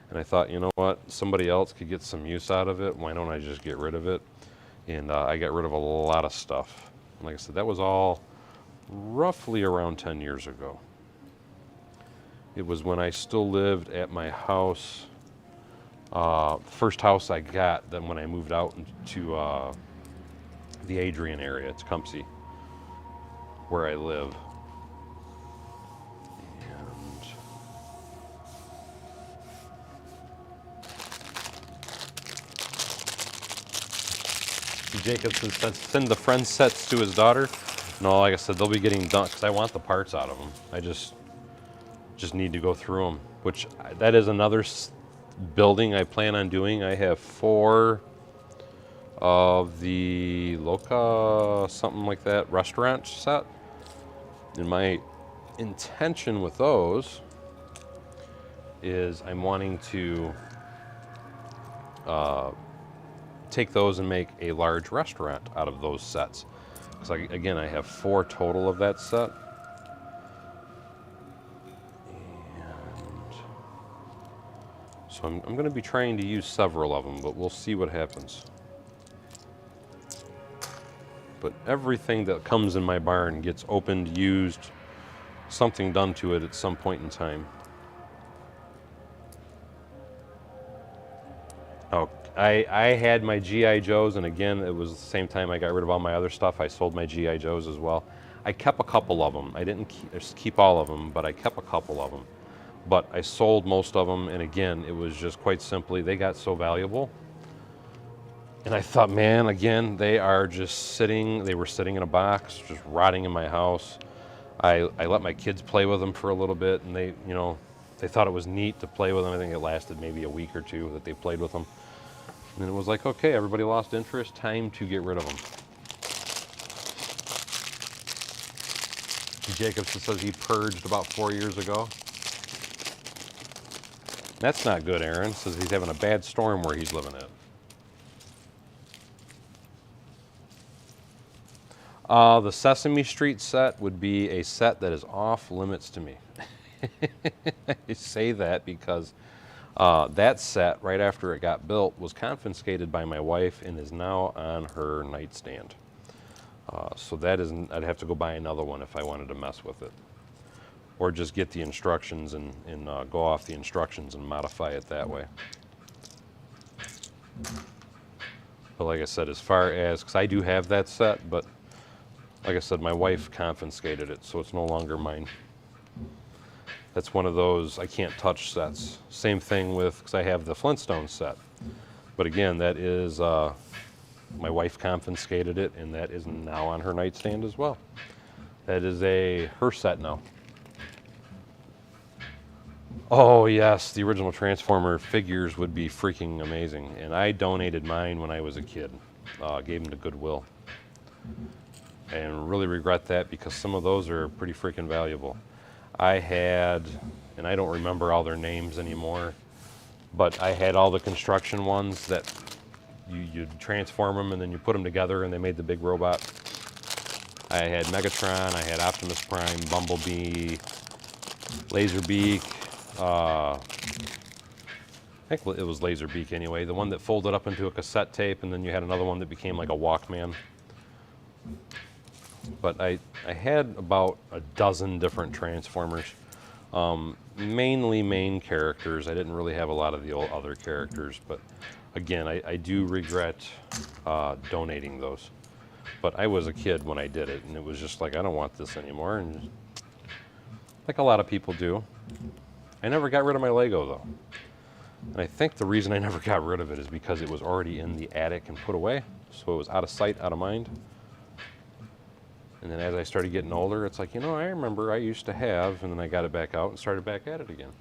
And I thought, you know what, somebody else could get some use out of it. Why don't I just get rid of it? And I got rid of a lot of stuff. And like I said, that was all roughly around 10 years ago. It was when I still lived at my house First house I got then when I moved out into the Adrian area. It's Tecumseh, where I live. And Jacob says send the friend sets to his daughter. No, like I said, they'll be getting done because I want the parts out of them. I just need to go through them, which that is another building I plan on doing. I have 4 of the Loca, something like that, restaurant set. And my intention with those is I'm wanting to take those and make a large restaurant out of those sets. Because again, I have 4 total of that set. And so I'm going to be trying to use several of them, but we'll see what happens. But everything that comes in my barn gets opened, used, something done to it at some point in time. Oh, I had my G.I. Joes, and again, it was the same time I got rid of all my other stuff. I sold my G.I. Joes as well. I kept a couple of them. I didn't keep all of them, but I kept a couple of them. But I sold most of them, and again, it was just quite simply, they got so valuable. And I thought, man, again, they are just sitting, they were sitting in a box, just rotting in my house. I let my kids play with them for a little bit, and they, you know, they thought it was neat to play with them. I think it lasted maybe a week or 2 that they played with them. And it was like, okay, everybody lost interest, time to get rid of them. Jacobson says he purged about 4 years ago. That's not good, Aaron. Says he's having a bad storm where he's living at. The Sesame Street set would be a set that is off limits to me. I say that because that set, right after it got built, was confiscated by my wife and is now on her nightstand. So that isn't, I'd have to go buy another one if I wanted to mess with it. Or just get the instructions and go off the instructions and modify it that way. But like I said, as far as, because I do have that set, but like I said, my wife confiscated it, so it's no longer mine. That's one of those I can't touch sets. Same thing with, because I have the Flintstones set. But again, that is, my wife confiscated it, and that is now on her nightstand as well. That is her set now. Oh yes, the original Transformer figures would be freaking amazing. And I donated mine when I was a kid. Gave them to Goodwill. And really regret that because some of those are pretty freaking valuable. I had, and I don't remember all their names anymore, but I had all the construction ones that you'd transform them and then you put them together and they made the big robot. I had Megatron, I had Optimus Prime, Bumblebee, Laserbeak, I think it was Laserbeak anyway, the one that folded up into a cassette tape, and then you had another one that became like a Walkman. But I had about a dozen different Transformers, mainly main characters. I didn't really have a lot of the old other characters, but again, I do regret donating those. But I was a kid when I did it, and it was just like, I don't want this anymore, and like a lot of people do. I never got rid of my Lego, though. And I think the reason I never got rid of it is because it was already in the attic and put away, so it was out of sight, out of mind. And then as I started getting older, it's like, you know, I remember I used to have, and then I got it back out and started back at it again.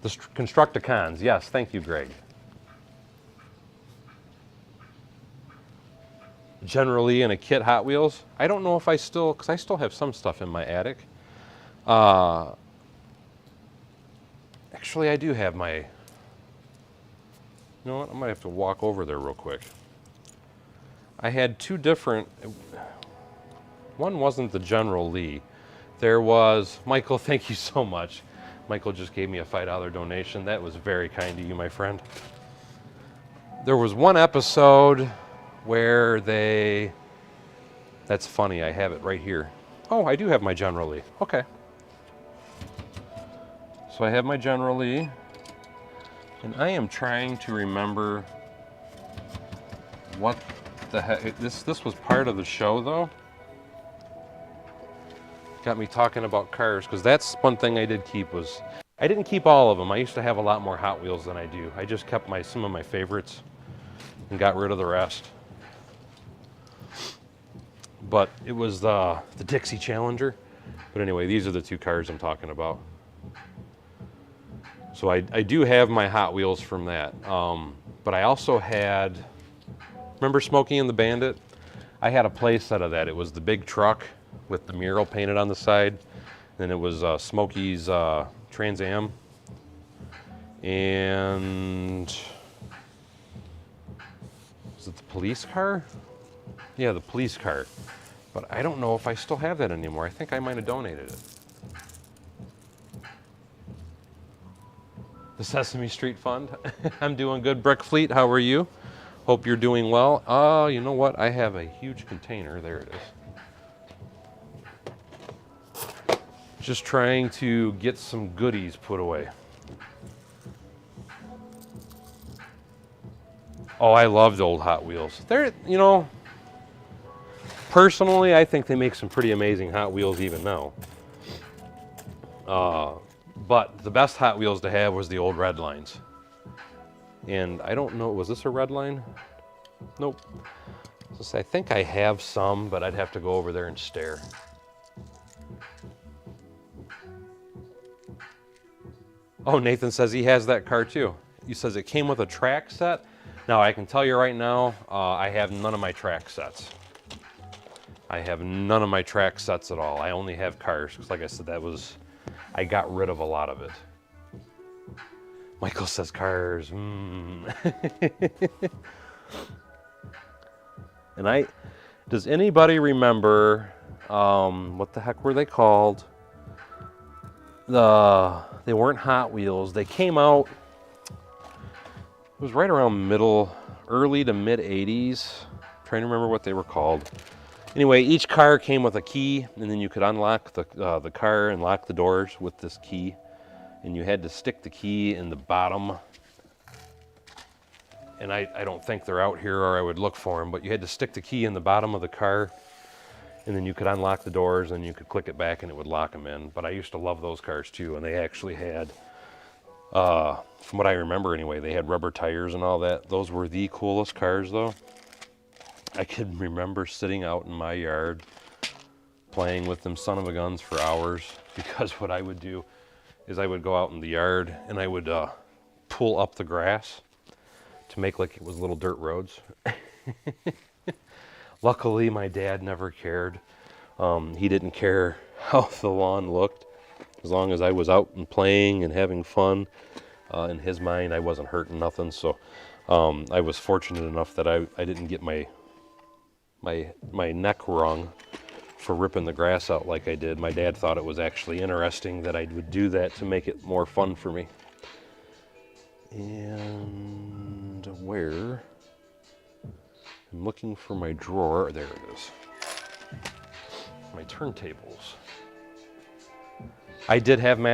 The Constructicons, yes, thank you, Greg. Generally in a kit Hot Wheels, I don't know if I still, because I still have some stuff in my attic. Actually, I do have my, you know what, I might have to walk over there real quick. I had 2 different, one wasn't the General Lee. There was, Michael, thank you so much. Michael just gave me a $5 donation. That was very kind to you, my friend. There was one episode where that's funny, I have it right here. Oh, I do have my General Lee, okay. So I have my General Lee. And I am trying to remember what the heck, this was part of the show though. Got me talking about cars, because that's one thing I did keep was, I didn't keep all of them. I used to have a lot more Hot Wheels than I do. I just kept some of my favorites and got rid of the rest. But it was the Dixie Challenger. But anyway, these are the two cars I'm talking about. So I do have my Hot Wheels from that. But I also had, remember Smokey and the Bandit? I had a play set of that. It was the big truck with the mural painted on the side. Then it was Smokey's Trans Am. And was it the police car? Yeah, the police car. But I don't know if I still have that anymore. I think I might have donated it. The Sesame Street Fund. I'm doing good. Brick Fleet, how are you? Hope you're doing well. You know what? I have a huge container. There it is. Just trying to get some goodies put away. Oh, I love the old Hot Wheels. They're, you know, personally, I think they make some pretty amazing Hot Wheels even now. But the best Hot Wheels to have was the old red lines. And I don't know, was this a red line? Nope. So I think I have some, but I'd have to go over there and stare. Oh, Nathan says he has that car too. He says it came with a track set. Now, I can tell you right now, I have none of my track sets. I have none of my track sets at all. I only have cars, because like I said, I got rid of a lot of it. Michael says cars. And does anybody remember, what the heck were they called? They weren't Hot Wheels. They came out, it was right around early to mid 80s. I'm trying to remember what they were called. Anyway, each car came with a key, and then you could unlock the car and lock the doors with this key. And you had to stick the key in the bottom. And I don't think they're out here, or I would look for them, but you had to stick the key in the bottom of the car, and then you could unlock the doors, and you could click it back, and it would lock them in. But I used to love those cars too, and they actually had, from what I remember anyway, they had rubber tires and all that. Those were the coolest cars though. I can remember sitting out in my yard playing with them son of a guns for hours, because what I would do is I would go out in the yard and I would pull up the grass to make like it was little dirt roads. Luckily, my dad never cared. He didn't care how the lawn looked, as long as I was out and playing and having fun. In his mind, I wasn't hurting nothing, so I was fortunate enough that I didn't get my neck wrung for ripping the grass out like I did. My dad thought it was actually interesting that I would do that to make it more fun for me. And where? I'm looking for my drawer. There it is. My turntables. I did have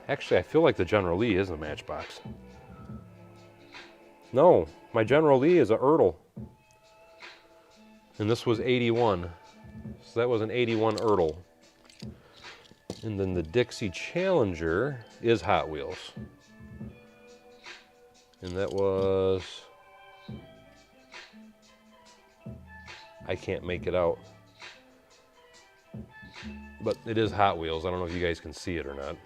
actually I feel like the General Lee is a Matchbox. No, my General Lee is a Ertl. And this was 81. So that was an 81 Ertl. And then the Dixie Challenger is Hot Wheels. And that was, I can't make it out. But it is Hot Wheels. I don't know if you guys can see it or not.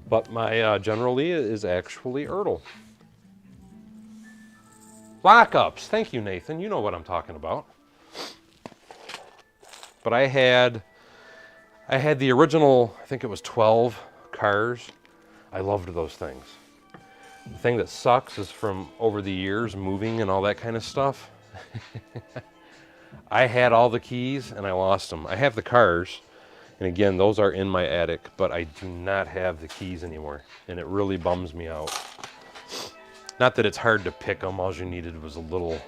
But my General Lee is actually Ertl. Lockups. Thank you, Nathan. You know what I'm talking about. But I had the original, I think it was 12 cars. I loved those things. The thing that sucks is from over the years moving and all that kind of stuff. I had all the keys and I lost them. I have the cars, and again, those are in my attic, but I do not have the keys anymore, and it really bums me out. Not that it's hard to pick them. All you needed was a little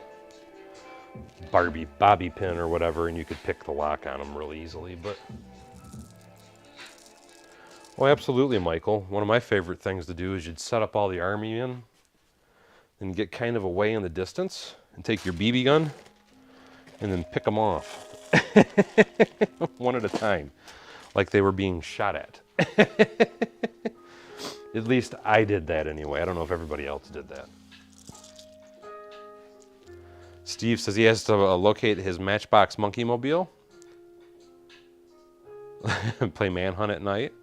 bobby pin or whatever, and you could pick the lock on them really easily. But Oh, absolutely, Michael. One of my favorite things to do is you'd set up all the army in and get kind of away in the distance and take your BB gun and then pick them off one at a time, like they were being shot at. At least I did that anyway. I don't know if everybody else did that. Steve says he has to locate his Matchbox Monkey Mobile. Play Manhunt at night.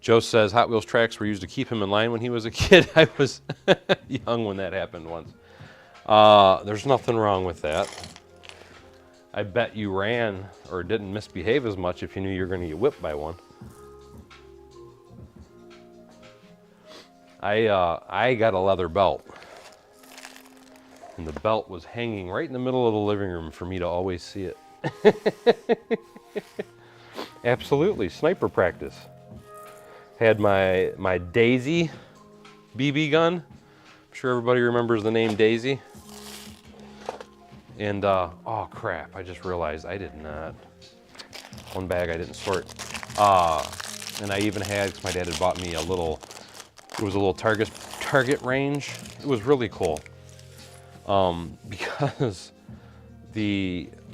Joe says Hot Wheels tracks were used to keep him in line when he was a kid. I was young when that happened once. There's nothing wrong with that. I bet you ran or didn't misbehave as much if you knew you were going to get whipped by one. I got a leather belt, and the belt was hanging right in the middle of the living room for me to always see it. Absolutely, sniper practice. Had my Daisy BB gun. I'm sure everybody remembers the name Daisy. And, oh crap, I just realized I did not. One bag I didn't sort. And I even had, because my dad had bought me a little, it was a little target range. It was really cool. Because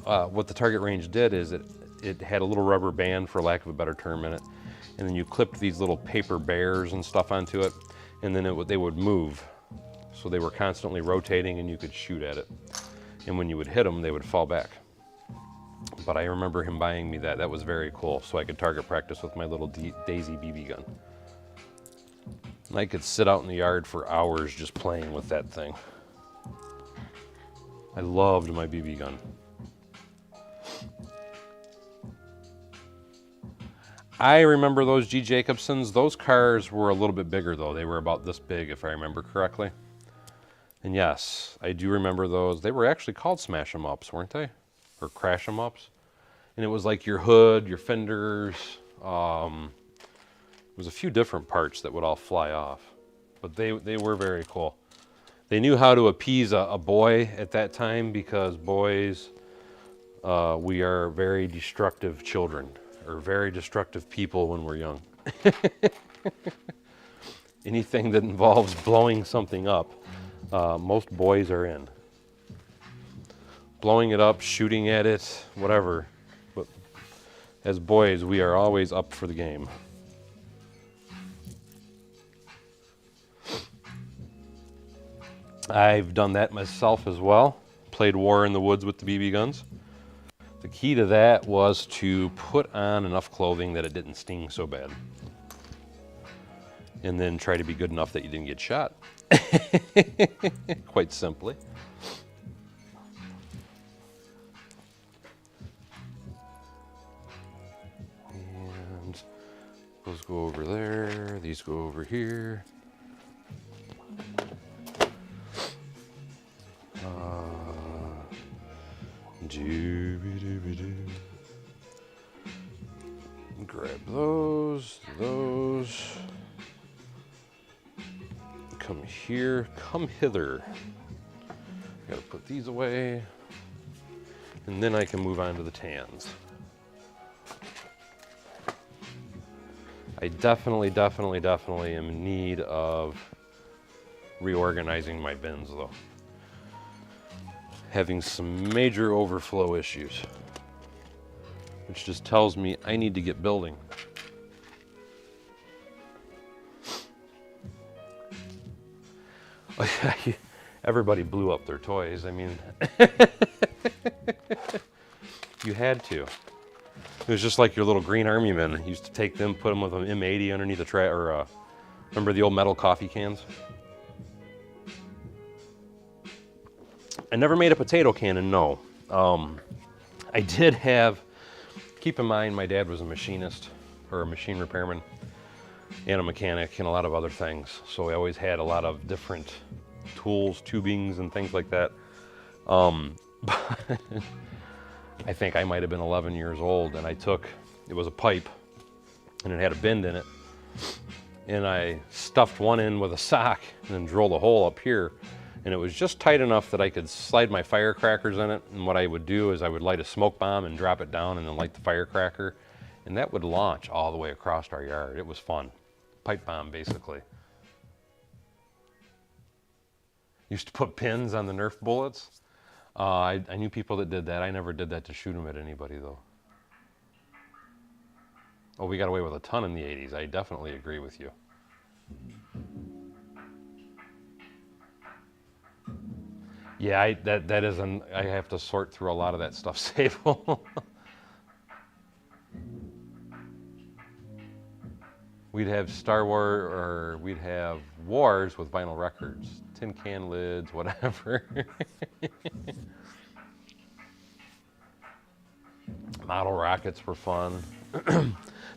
what the target range did is it had a little rubber band, for lack of a better term, in it. And then you clipped these little paper bears and stuff onto it, and then they would move. So they were constantly rotating and you could shoot at it. And when you would hit them, they would fall back. But I remember him buying me that. That was very cool, so I could target practice with my little Daisy BB gun. And I could sit out in the yard for hours just playing with that thing. I loved my BB gun. I remember those G. Jacobsons. Those cars were a little bit bigger though. They were about this big, if I remember correctly. And yes, I do remember those. They were actually called Smash 'em Ups, weren't they? Or Crash 'em Ups. And it was like your hood, your fenders. There was a few different parts that would all fly off. But they were very cool. They knew how to appease a boy at that time, because boys, we are very destructive children. Or very destructive people when we're young. Anything that involves blowing something up, most boys are in. Blowing it up, shooting at it, whatever. But as boys, we are always up for the game. I've done that myself as well. Played War in the Woods with the BB guns. The key to that was to put on enough clothing that it didn't sting so bad. And then try to be good enough that you didn't get shot. Quite simply. And those go over there, these go over here. Grab those. Come here, come hither. Gotta put these away. And then I can move on to the tans. I definitely am in need of reorganizing my bins though. Having some major overflow issues, which just tells me I need to get building. Everybody blew up their toys. I mean, you had to. It was just like your little green army men. You used to take them, put them with an M80 underneath the tray, or remember the old metal coffee cans? I never made a potato cannon, no. I did have, keep in mind my dad was a machinist, or a machine repairman, and a mechanic, and a lot of other things. So we always had a lot of different tools, tubings, and things like that. But I think I might have been 11 years old, and it was a pipe, and it had a bend in it. And I stuffed one in with a sock, and then drilled a hole up here, and it was just tight enough that I could slide my firecrackers in it. And what I would do is I would light a smoke bomb and drop it down and then light the firecracker, and that would launch all the way across our yard. It was fun. Pipe bomb, basically. Used to put pins on the Nerf bullets. I knew people that did that. I never did that to shoot them at anybody, though. Oh, we got away with a ton in the 80s. I definitely agree with you. Yeah, I have to sort through a lot of that stuff, Sable. We'd have Star Wars, or we'd have wars with vinyl records, tin can lids, whatever. Model rockets were fun.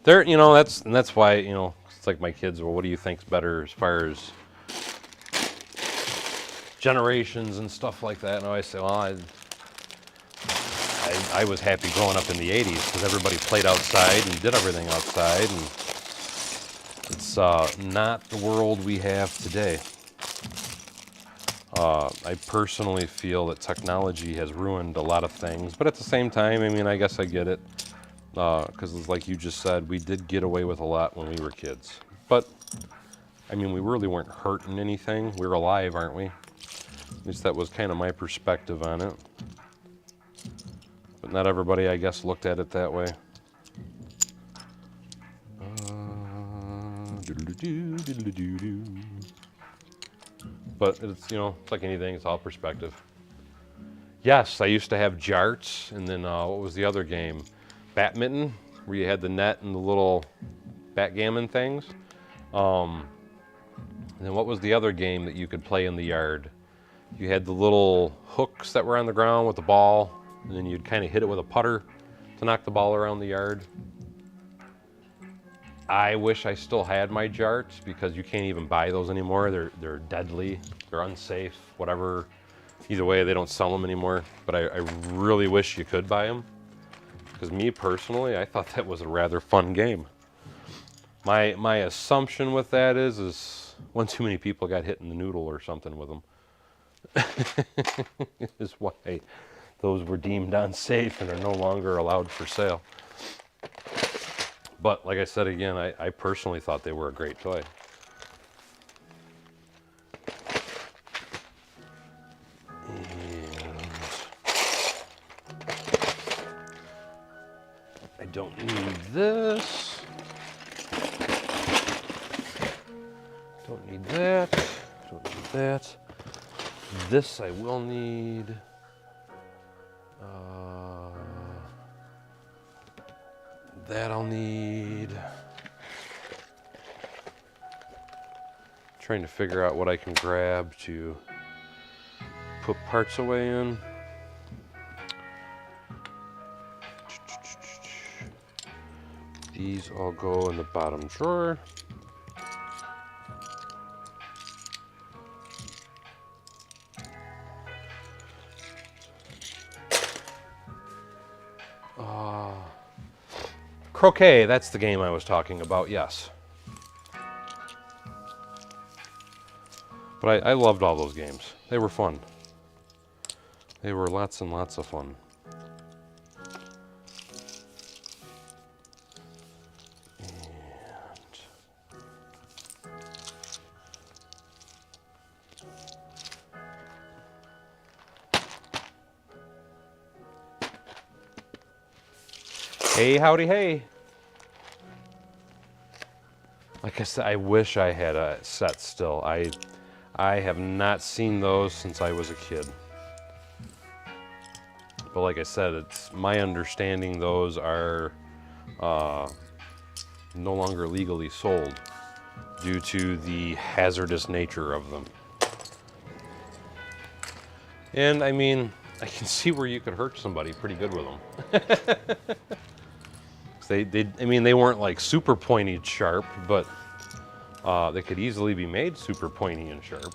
There, you know, that's why, you know, it's like my kids. Well, what do you think's better as far as generations and stuff like that? And I always say, well, I was happy growing up in the 80s because everybody played outside and did everything outside, and it's not the world we have today. I personally feel that technology has ruined a lot of things, but at the same time, I mean, I guess I get it, because like you just said, we did get away with a lot when we were kids. But, I mean, we really weren't hurting anything. We're alive, aren't we? At least that was kind of my perspective on it. But not everybody, I guess, looked at it that way. But it's, you know, it's like anything, it's all perspective. Yes, I used to have jarts, and then what was the other game? Badminton, where you had the net and the little backgammon things. And then what was the other game that you could play in the yard? You had the little hooks that were on the ground with the ball, and then you'd kind of hit it with a putter to knock the ball around the yard. I wish I still had my jarts, because you can't even buy those anymore. They're deadly, they're unsafe, whatever. Either way, they don't sell them anymore. But I really wish you could buy them, because me personally, I thought that was a rather fun game. My assumption with that is one too many people got hit in the noodle or something with them. Is why those were deemed unsafe and are no longer allowed for sale. But like I said again, I personally thought they were a great toy. And I don't need this. Don't need that. Don't need that. This I will need. That I'll need. Trying to figure out what I can grab to put parts away in. These all go in the bottom drawer. Croquet, that's the game I was talking about, yes. But I loved all those games. They were fun. They were lots and lots of fun. Hey, howdy, hey. Like I said, I wish I had a set still. I have not seen those since I was a kid. But like I said, it's my understanding those are no longer legally sold due to the hazardous nature of them. And I mean, I can see where you could hurt somebody pretty good with them. I mean, they weren't like super pointy sharp, but they could easily be made super pointy and sharp.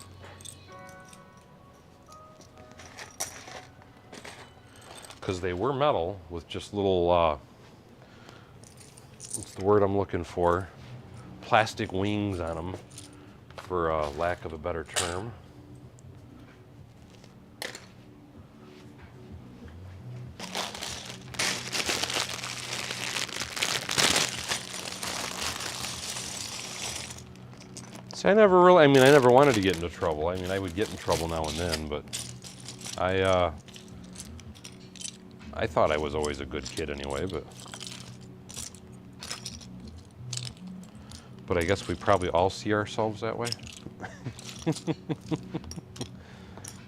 Because they were metal with just little, what's the word I'm looking for? Plastic wings on them, for lack of a better term. See, I never really, I mean, I never wanted to get into trouble. I mean, I would get in trouble now and then, but I thought I was always a good kid anyway, but I guess we probably all see ourselves that way.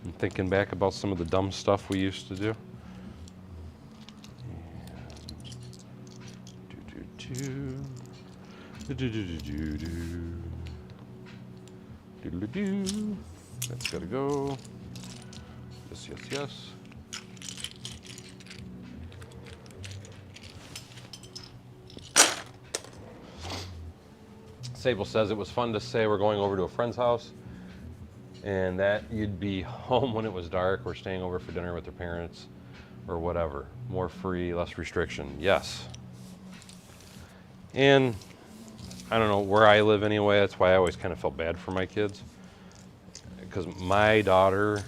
And thinking back about some of the dumb stuff we used to do. That's gotta go. Yes, yes, yes. Sable says it was fun to say we're going over to a friend's house and that you'd be home when it was dark or staying over for dinner with their parents or whatever. More free, less restriction. Yes. And I don't know, where I live anyway, that's why I always kind of felt bad for my kids. Because my daughter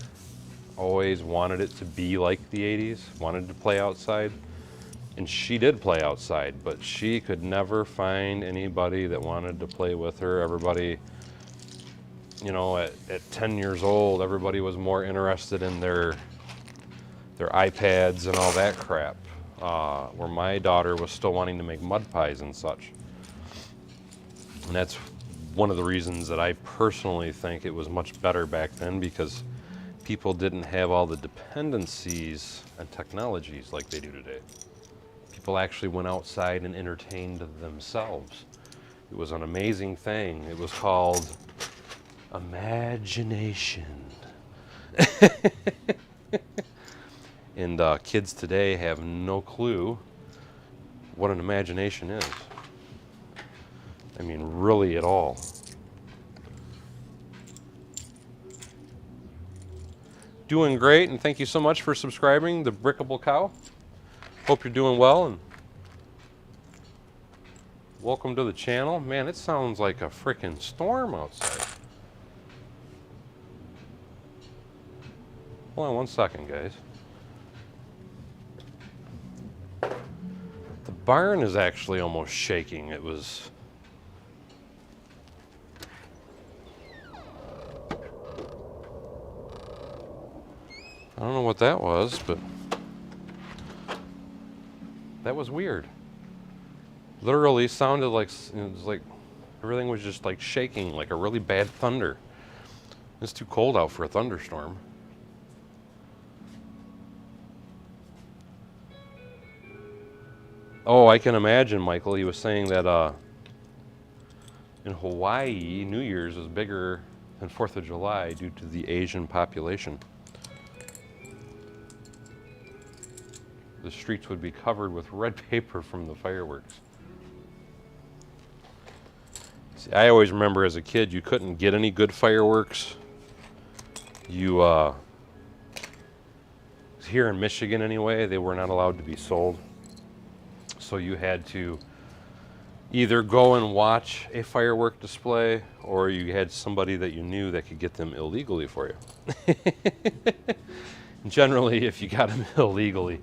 always wanted it to be like the 80s, wanted to play outside. And she did play outside, but she could never find anybody that wanted to play with her. Everybody, you know, at 10 years old, everybody was more interested in their iPads and all that crap. Where my daughter was still wanting to make mud pies and such. And that's one of the reasons that I personally think it was much better back then, because people didn't have all the dependencies and technologies like they do today. People actually went outside and entertained themselves. It was an amazing thing. It was called imagination. And kids today have no clue what an imagination is. I mean, really at all. Doing great, and thank you so much for subscribing, The Brickable Cow. Hope you're doing well, and welcome to the channel. Man, it sounds like a freaking storm outside. Hold on one second, guys. The barn is actually almost shaking. It was... I don't know what that was, but that was weird. Literally sounded like, it was like everything was just like shaking, like a really bad thunder. It's too cold out for a thunderstorm. Oh, I can imagine, Michael. He was saying that in Hawaii, New Year's is bigger than 4th of July due to the Asian population. The streets would be covered with red paper from the fireworks. See, I always remember as a kid, you couldn't get any good fireworks. You, here in Michigan anyway, they were not allowed to be sold. So you had to either go and watch a firework display, or you had somebody that you knew that could get them illegally for you. Generally, if you got them illegally,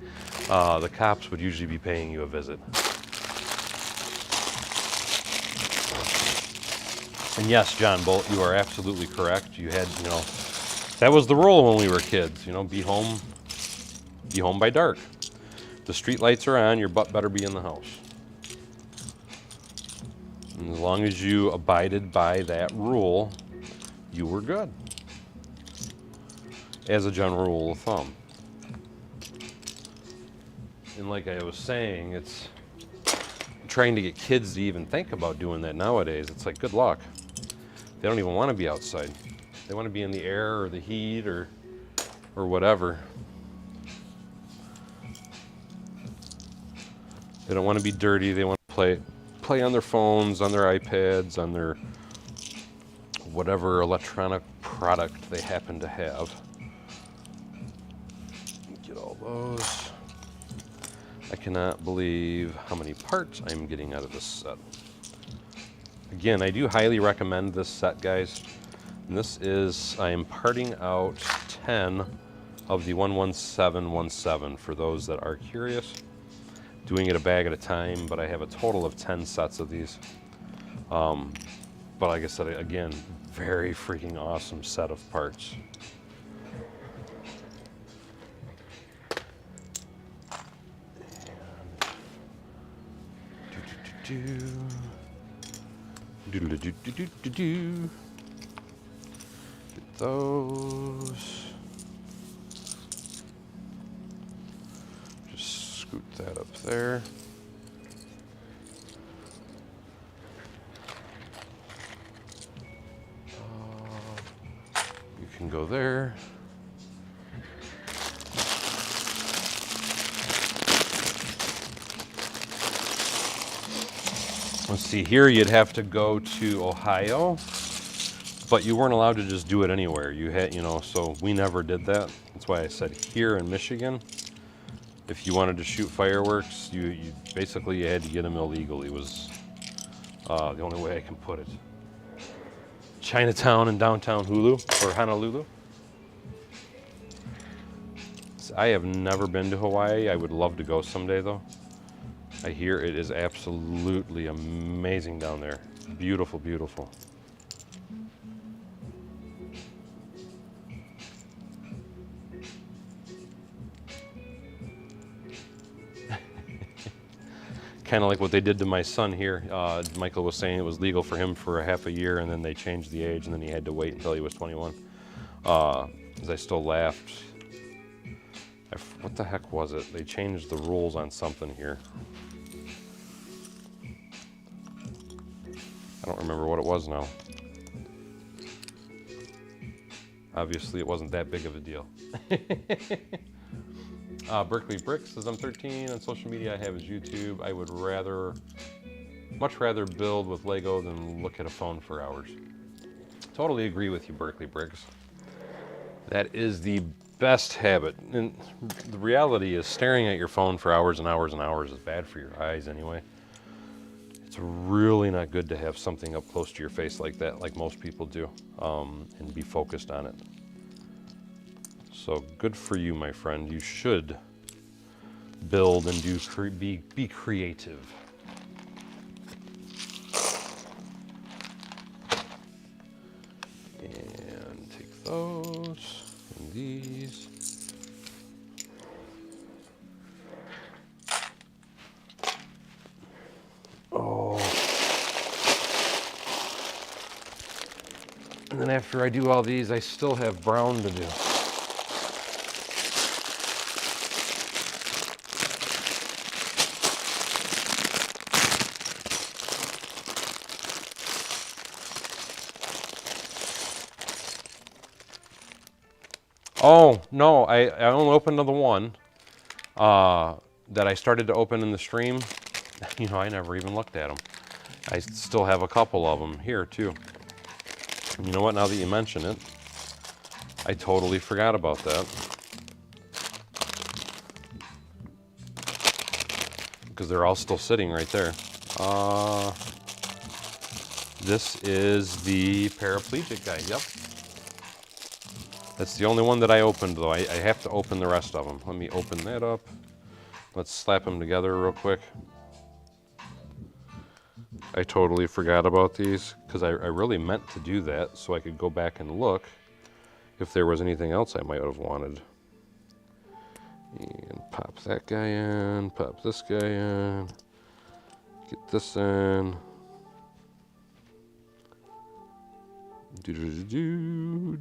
the cops would usually be paying you a visit. And yes, John Bolt, you are absolutely correct. You had, you know, that was the rule when we were kids. You know, be home by dark. The street lights are on, your butt better be in the house. And as long as you abided by that rule, you were good. As a general rule of thumb. And like I was saying, it's trying to get kids to even think about doing that nowadays. It's like, good luck. They don't even want to be outside. They want to be in the air or the heat or whatever. They don't want to be dirty. They want to play on their phones, on their iPads, on their whatever electronic product they happen to have. Get all those. I cannot believe how many parts I'm getting out of this set. Again, I do highly recommend this set, guys. And this is, I am parting out 10 of the 11717 for those that are curious. Doing it a bag at a time, but I have a total of 10 sets of these. But like I said, again, very freaking awesome set of parts. Get those. Just scoot that up there. You can go there. Let's see, here you'd have to go to Ohio, but you weren't allowed to just do it anywhere. You had, you know, so we never did that. That's why I said here in Michigan, if you wanted to shoot fireworks, you basically you had to get them illegally. Was the only way I can put it. Chinatown and downtown Honolulu. So I have never been to Hawaii. I would love to go someday though. I hear it is absolutely amazing down there. Beautiful, beautiful. Kind of like what they did to my son here. Michael was saying it was legal for him for a half a year, and then they changed the age, and then he had to wait until he was 21. As I still laughed. What the heck was it? They changed the rules on something here. I don't remember what it was now. Obviously, it wasn't that big of a deal. Berkeley Bricks says I'm 13. On social media, I have his YouTube. I would much rather build with Lego than look at a phone for hours. Totally agree with you, Berkeley Bricks. That is the best habit. And the reality is staring at your phone for hours and hours and hours is bad for your eyes anyway. It's really not good to have something up close to your face like that, like most people do, and be focused on it. So good for you, my friend. You should build and be creative. And take those and these. Oh. And then after I do all these, I still have brown to do. Oh, no, I only opened the one that I started to open in the stream. You know, I never even looked at them. I still have a couple of them here, too. And you know what, now that you mention it, I totally forgot about that. Because they're all still sitting right there. This is the paraplegic guy, yep. That's the only one that I opened, though. I have to open the rest of them. Let me open that up. Let's slap them together real quick. I totally forgot about these because I really meant to do that so I could go back and look if there was anything else I might have wanted. And pop that guy in, pop this guy in, get this in. Do-do-do-do.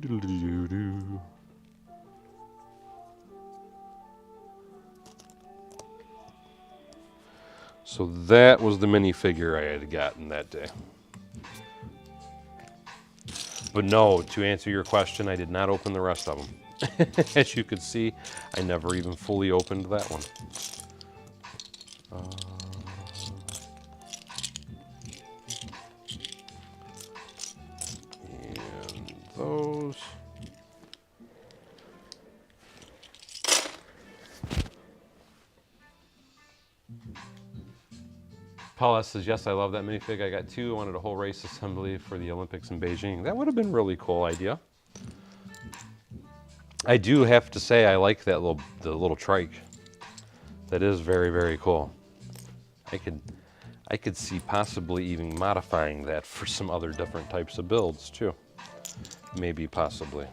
So that was the minifigure I had gotten that day. But no, to answer your question, I did not open the rest of them. As you could see, I never even fully opened that one. And those. Paula says, yes, I love that minifig. I got two. I wanted a whole race assembly for the Olympics in Beijing. That would have been a really cool idea. I do have to say I like that the little trike. That is very, very cool. I could see possibly even modifying that for some other different types of builds too. Maybe, possibly.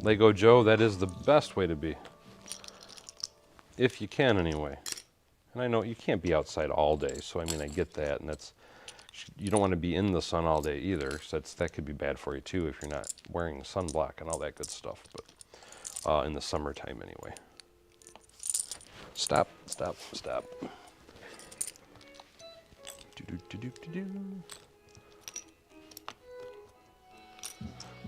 Lego Joe, that is the best way to be. If you can, anyway. And I know you can't be outside all day, so I mean, I get that, and that's, you don't want to be in the sun all day either, so that could be bad for you too if you're not wearing sunblock and all that good stuff, but in the summertime anyway. Stop, stop, stop.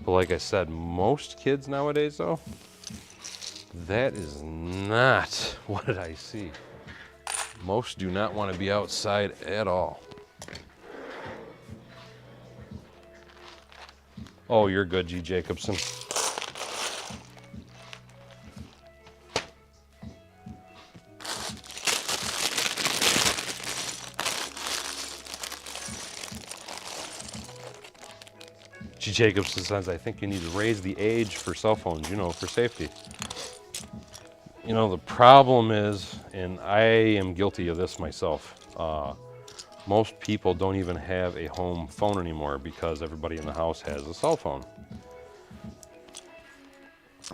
But like I said, most kids nowadays though, that is not what I see. Most do not want to be outside at all. Oh, you're good, G. Jacobson. G. Jacobson says, I think you need to raise the age for cell phones, you know, for safety. You know, the problem is, and I am guilty of this myself, most people don't even have a home phone anymore because everybody in the house has a cell phone.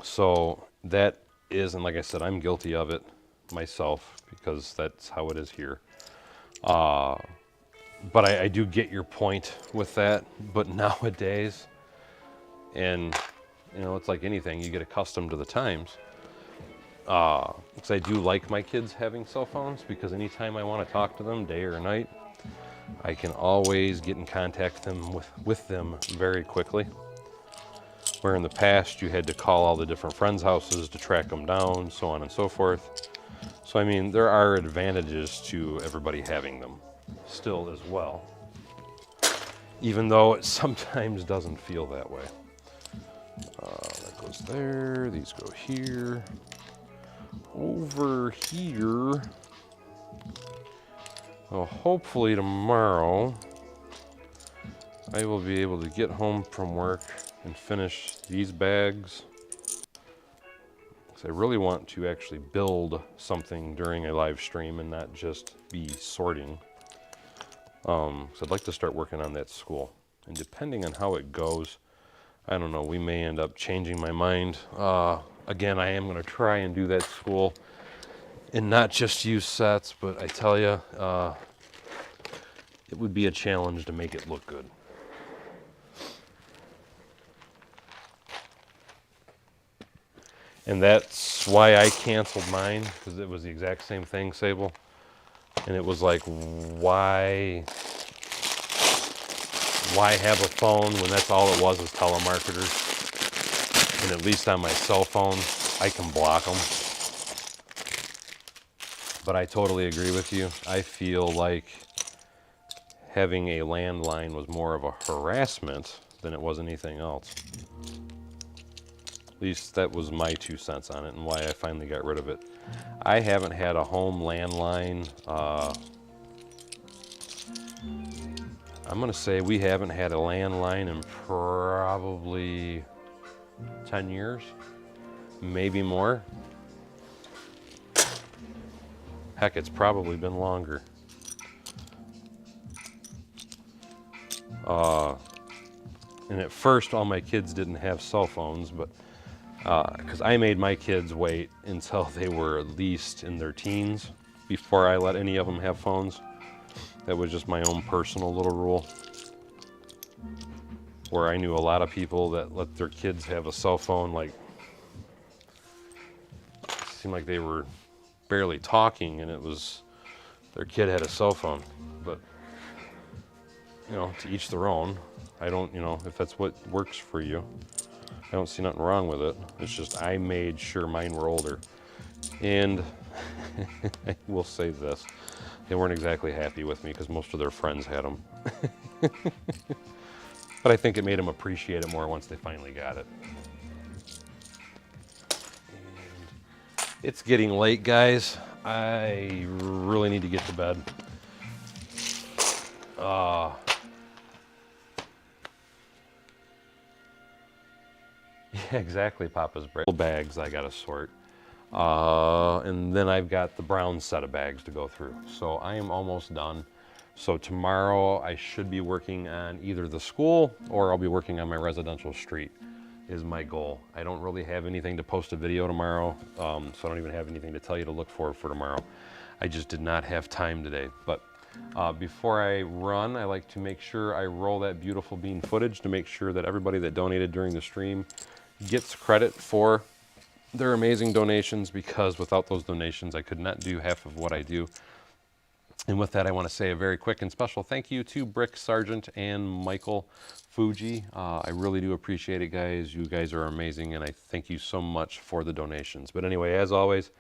So that is, and like I said, I'm guilty of it myself because that's how it is here. But I do get your point with that. But nowadays, and you know, it's like anything, you get accustomed to the times. Because I do like my kids having cell phones because anytime I want to talk to them, day or night, I can always get in contact with them very quickly. Where in the past you had to call all the different friends' houses to track them down, so on and so forth. So I mean, there are advantages to everybody having them still as well, even though it sometimes doesn't feel that way. That goes there, these go here. Over here, well, hopefully tomorrow I will be able to get home from work and finish these bags. Because I really want to actually build something during a live stream and not just be sorting. So I'd like to start working on that school. And depending on how it goes, I don't know, we may end up changing my mind. Again, I am going to try and do that school and not just use sets, but I tell you, it would be a challenge to make it look good. And that's why I canceled mine, because it was the exact same thing, Sable. And it was like, why have a phone when that's all it was telemarketers? And at least on my cell phone, I can block them. But I totally agree with you. I feel like having a landline was more of a harassment than it was anything else. At least that was my 2 cents on it and why I finally got rid of it. I haven't had a home landline. I'm going to say we haven't had a landline in probably 10 years, maybe more. Heck, it's probably been longer. And at first, all my kids didn't have cell phones, but because I made my kids wait until they were at least in their teens before I let any of them have phones. That was just my own personal little rule. Where I knew a lot of people that let their kids have a cell phone, like, it seemed like they were barely talking and it was, their kid had a cell phone. But, you know, to each their own. I don't, you know, if that's what works for you, I don't see nothing wrong with it. It's just I made sure mine were older. And I will say this, they weren't exactly happy with me because most of their friends had them. But I think it made them appreciate it more once they finally got it. And it's getting late, guys. I really need to get to bed. Yeah, exactly, Papa's Brick. Bags I gotta sort. And then I've got the brown set of bags to go through. So I am almost done. So tomorrow I should be working on either the school or I'll be working on my residential street is my goal. I don't really have anything to post a video tomorrow, so I don't even have anything to tell you to look for tomorrow. I just did not have time today. But before I run, I like to make sure I roll that beautiful bean footage to make sure that everybody that donated during the stream gets credit for their amazing donations, because without those donations, I could not do half of what I do. And with that, I want to say a very quick and special thank you to Brick Sargent and Michael Fuji. I really do appreciate it, guys. You guys are amazing, and I thank you so much for the donations. But anyway, as always,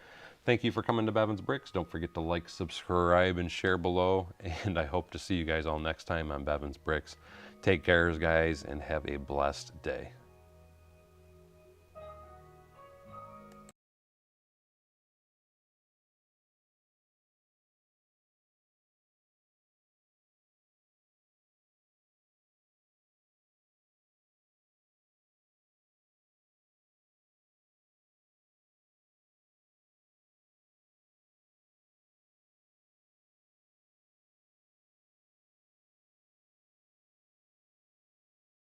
thank you for coming to Bevan's Bricks. Don't forget to like, subscribe, and share below. And I hope to see you guys all next time on Bevan's Bricks. Take care, guys, and have a blessed day.